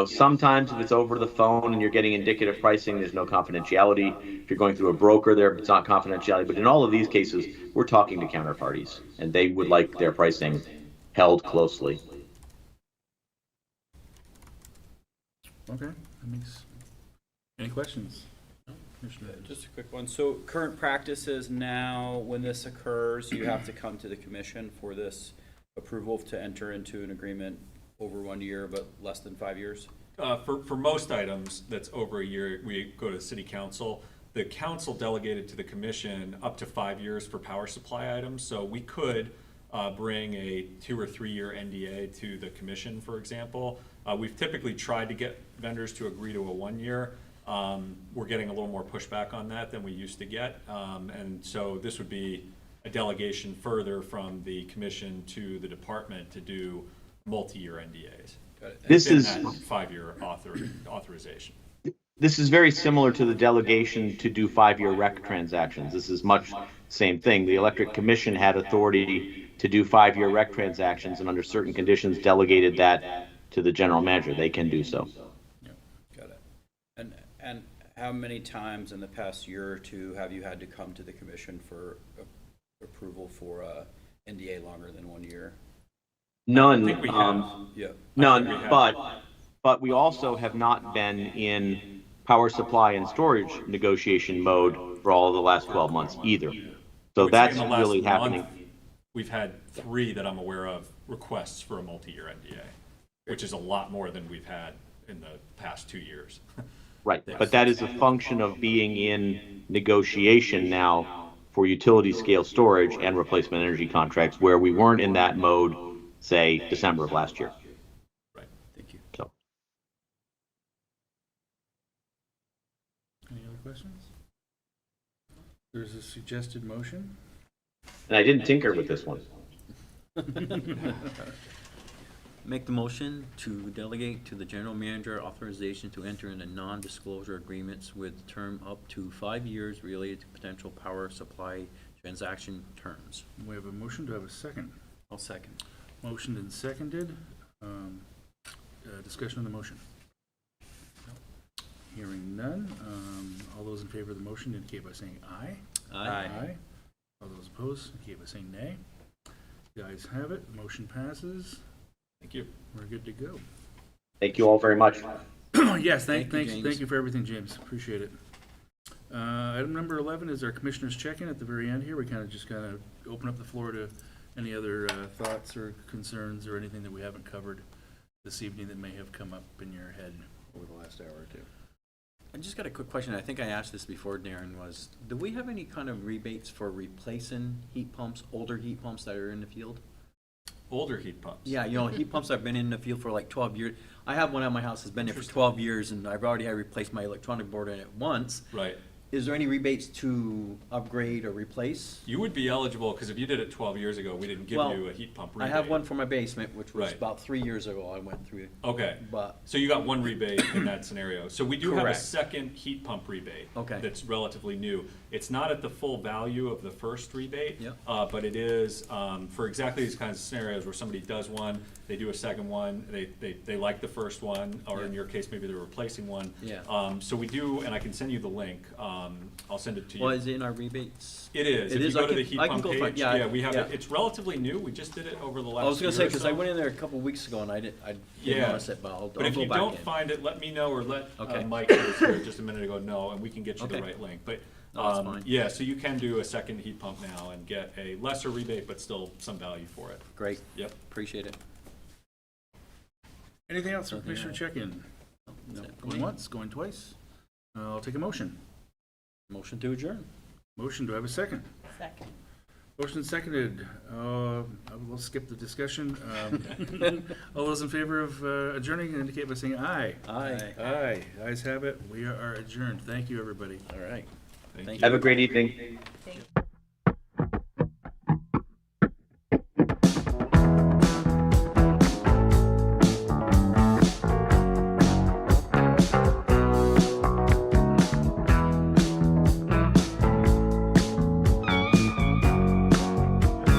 Sometimes if it's over the phone and you're getting indicative pricing, there's no confidentiality. If you're going through a broker, it's not confidentiality. But in all of these cases, we're talking to counterparties, and they would like their pricing held closely. Okay, that makes, any questions? Commissioner? Just a quick one. So current practice is now, when this occurs, you have to come to the commission for this approval to enter into an agreement over 1 year, but less than 5 years? For most items that's over a year, we go to the city council. The council delegated to the commission up to 5 years for power supply items. So we could bring a 2 or 3 year NDA to the commission, for example. We've typically tried to get vendors to agree to a 1 year. We're getting a little more pushback on that than we used to get. And so this would be a delegation further from the commission to the department to do multi-year NDAs. This is that 5-year authorization. This is very similar to the delegation to do 5-year rec transactions. This is much same thing. The Electric Commission had authority to do 5-year rec transactions, and under certain conditions delegated that to the general manager. They can do so. Got it. And how many times in the past year or two have you had to come to the commission for approval for NDA longer than 1 year? None, think we have. Yeah. none, we have. but we also have not been in power supply and storage negotiation mode for all of the last 12 months either. I So would say that's in the last really month, happening. We've had 3 that I'm aware of requests for a multi-year NDA, which is a lot more than we've had in the past 2 years. Right, but that is a function of being in negotiation now for utility scale storage and replacement energy contracts, where we weren't in that mode, say, December of last year. Right. Thank you. So, Any other questions? There's a suggested motion. and I didn't tinker with this one. Make the motion to delegate to the general manager authorization to enter into non-disclosure agreements with term up to 5 years related to potential power supply transaction terms. We have a motion. Do I have a second? I'll second. Motioned and seconded. Discussion on the motion. Hearing none. All those in favor of the motion indicate by saying aye. Aye. All those opposed indicate by saying nay. The ayes have it. The motion passes. Thank you. We're good to go. Thank you all very much. Yes, Thank you, thank James. you for everything, James. Appreciate it. Item number 11 is our commissioner's check-in at the very end here. We kind of open up the floor to any other thoughts or concerns or anything that we haven't covered this evening that may have come up in your head over the last hour or two. I just got a quick question. I think I asked this before, Darren, was, do we have any kind of rebates for replacing heat pumps, older heat pumps that are in the field? Older heat pumps. Yeah, you know, heat pumps have been in the field for like 12 years. I have one at my house that's been there for 12 years, and I've already had to replace my electronic board in it once. Right. Is there any rebates to upgrade or replace? You would be eligible, because if you did it 12 years ago, we didn't give Well, you a heat pump I rebate. have one for my basement, which was Right. about 3 years ago I went through. Okay. But, So you got one rebate in that scenario. So we do have a Correct. second heat pump rebate. Okay. That's relatively new. It's not at the full value of the first rebate. Yep. But it is, for exactly these kinds of scenarios where somebody does one, they do a second one, they like the first one, or in Yeah. your case, maybe they're replacing one. Yeah. So we do, and I can send you the link. I'll send it to you. well, is it in our rebates? It is. It If is. you I go to can- the heat I can pump go page, find- yeah, we have yeah. it. It's relatively new. We just did it over the last I was gonna year say, or because so. I went in there a couple weeks ago and I didn't Yeah. notice it, but I'll But if go you back don't in. find it, let me know, or let Okay. Mike, who was here just a minute ago, know, and we can get you the Okay. right link. But, No, that's fine. yeah, so you can do a second heat pump now and get a lesser rebate, but still some value for it. Great, Yep. appreciate it. Anything else for Nothing commissioner else. check-in? That's it. Going once, going twice? I'll take a motion. Motion to adjourn. Motion, do I have a second? Second. Motion seconded. We'll skip the discussion. All those in favor of adjourning indicate by saying aye. Aye. Aye. Ayes have it. We are adjourned. Thank you, everybody. All right. Thank Thank you. Have a great evening. Thank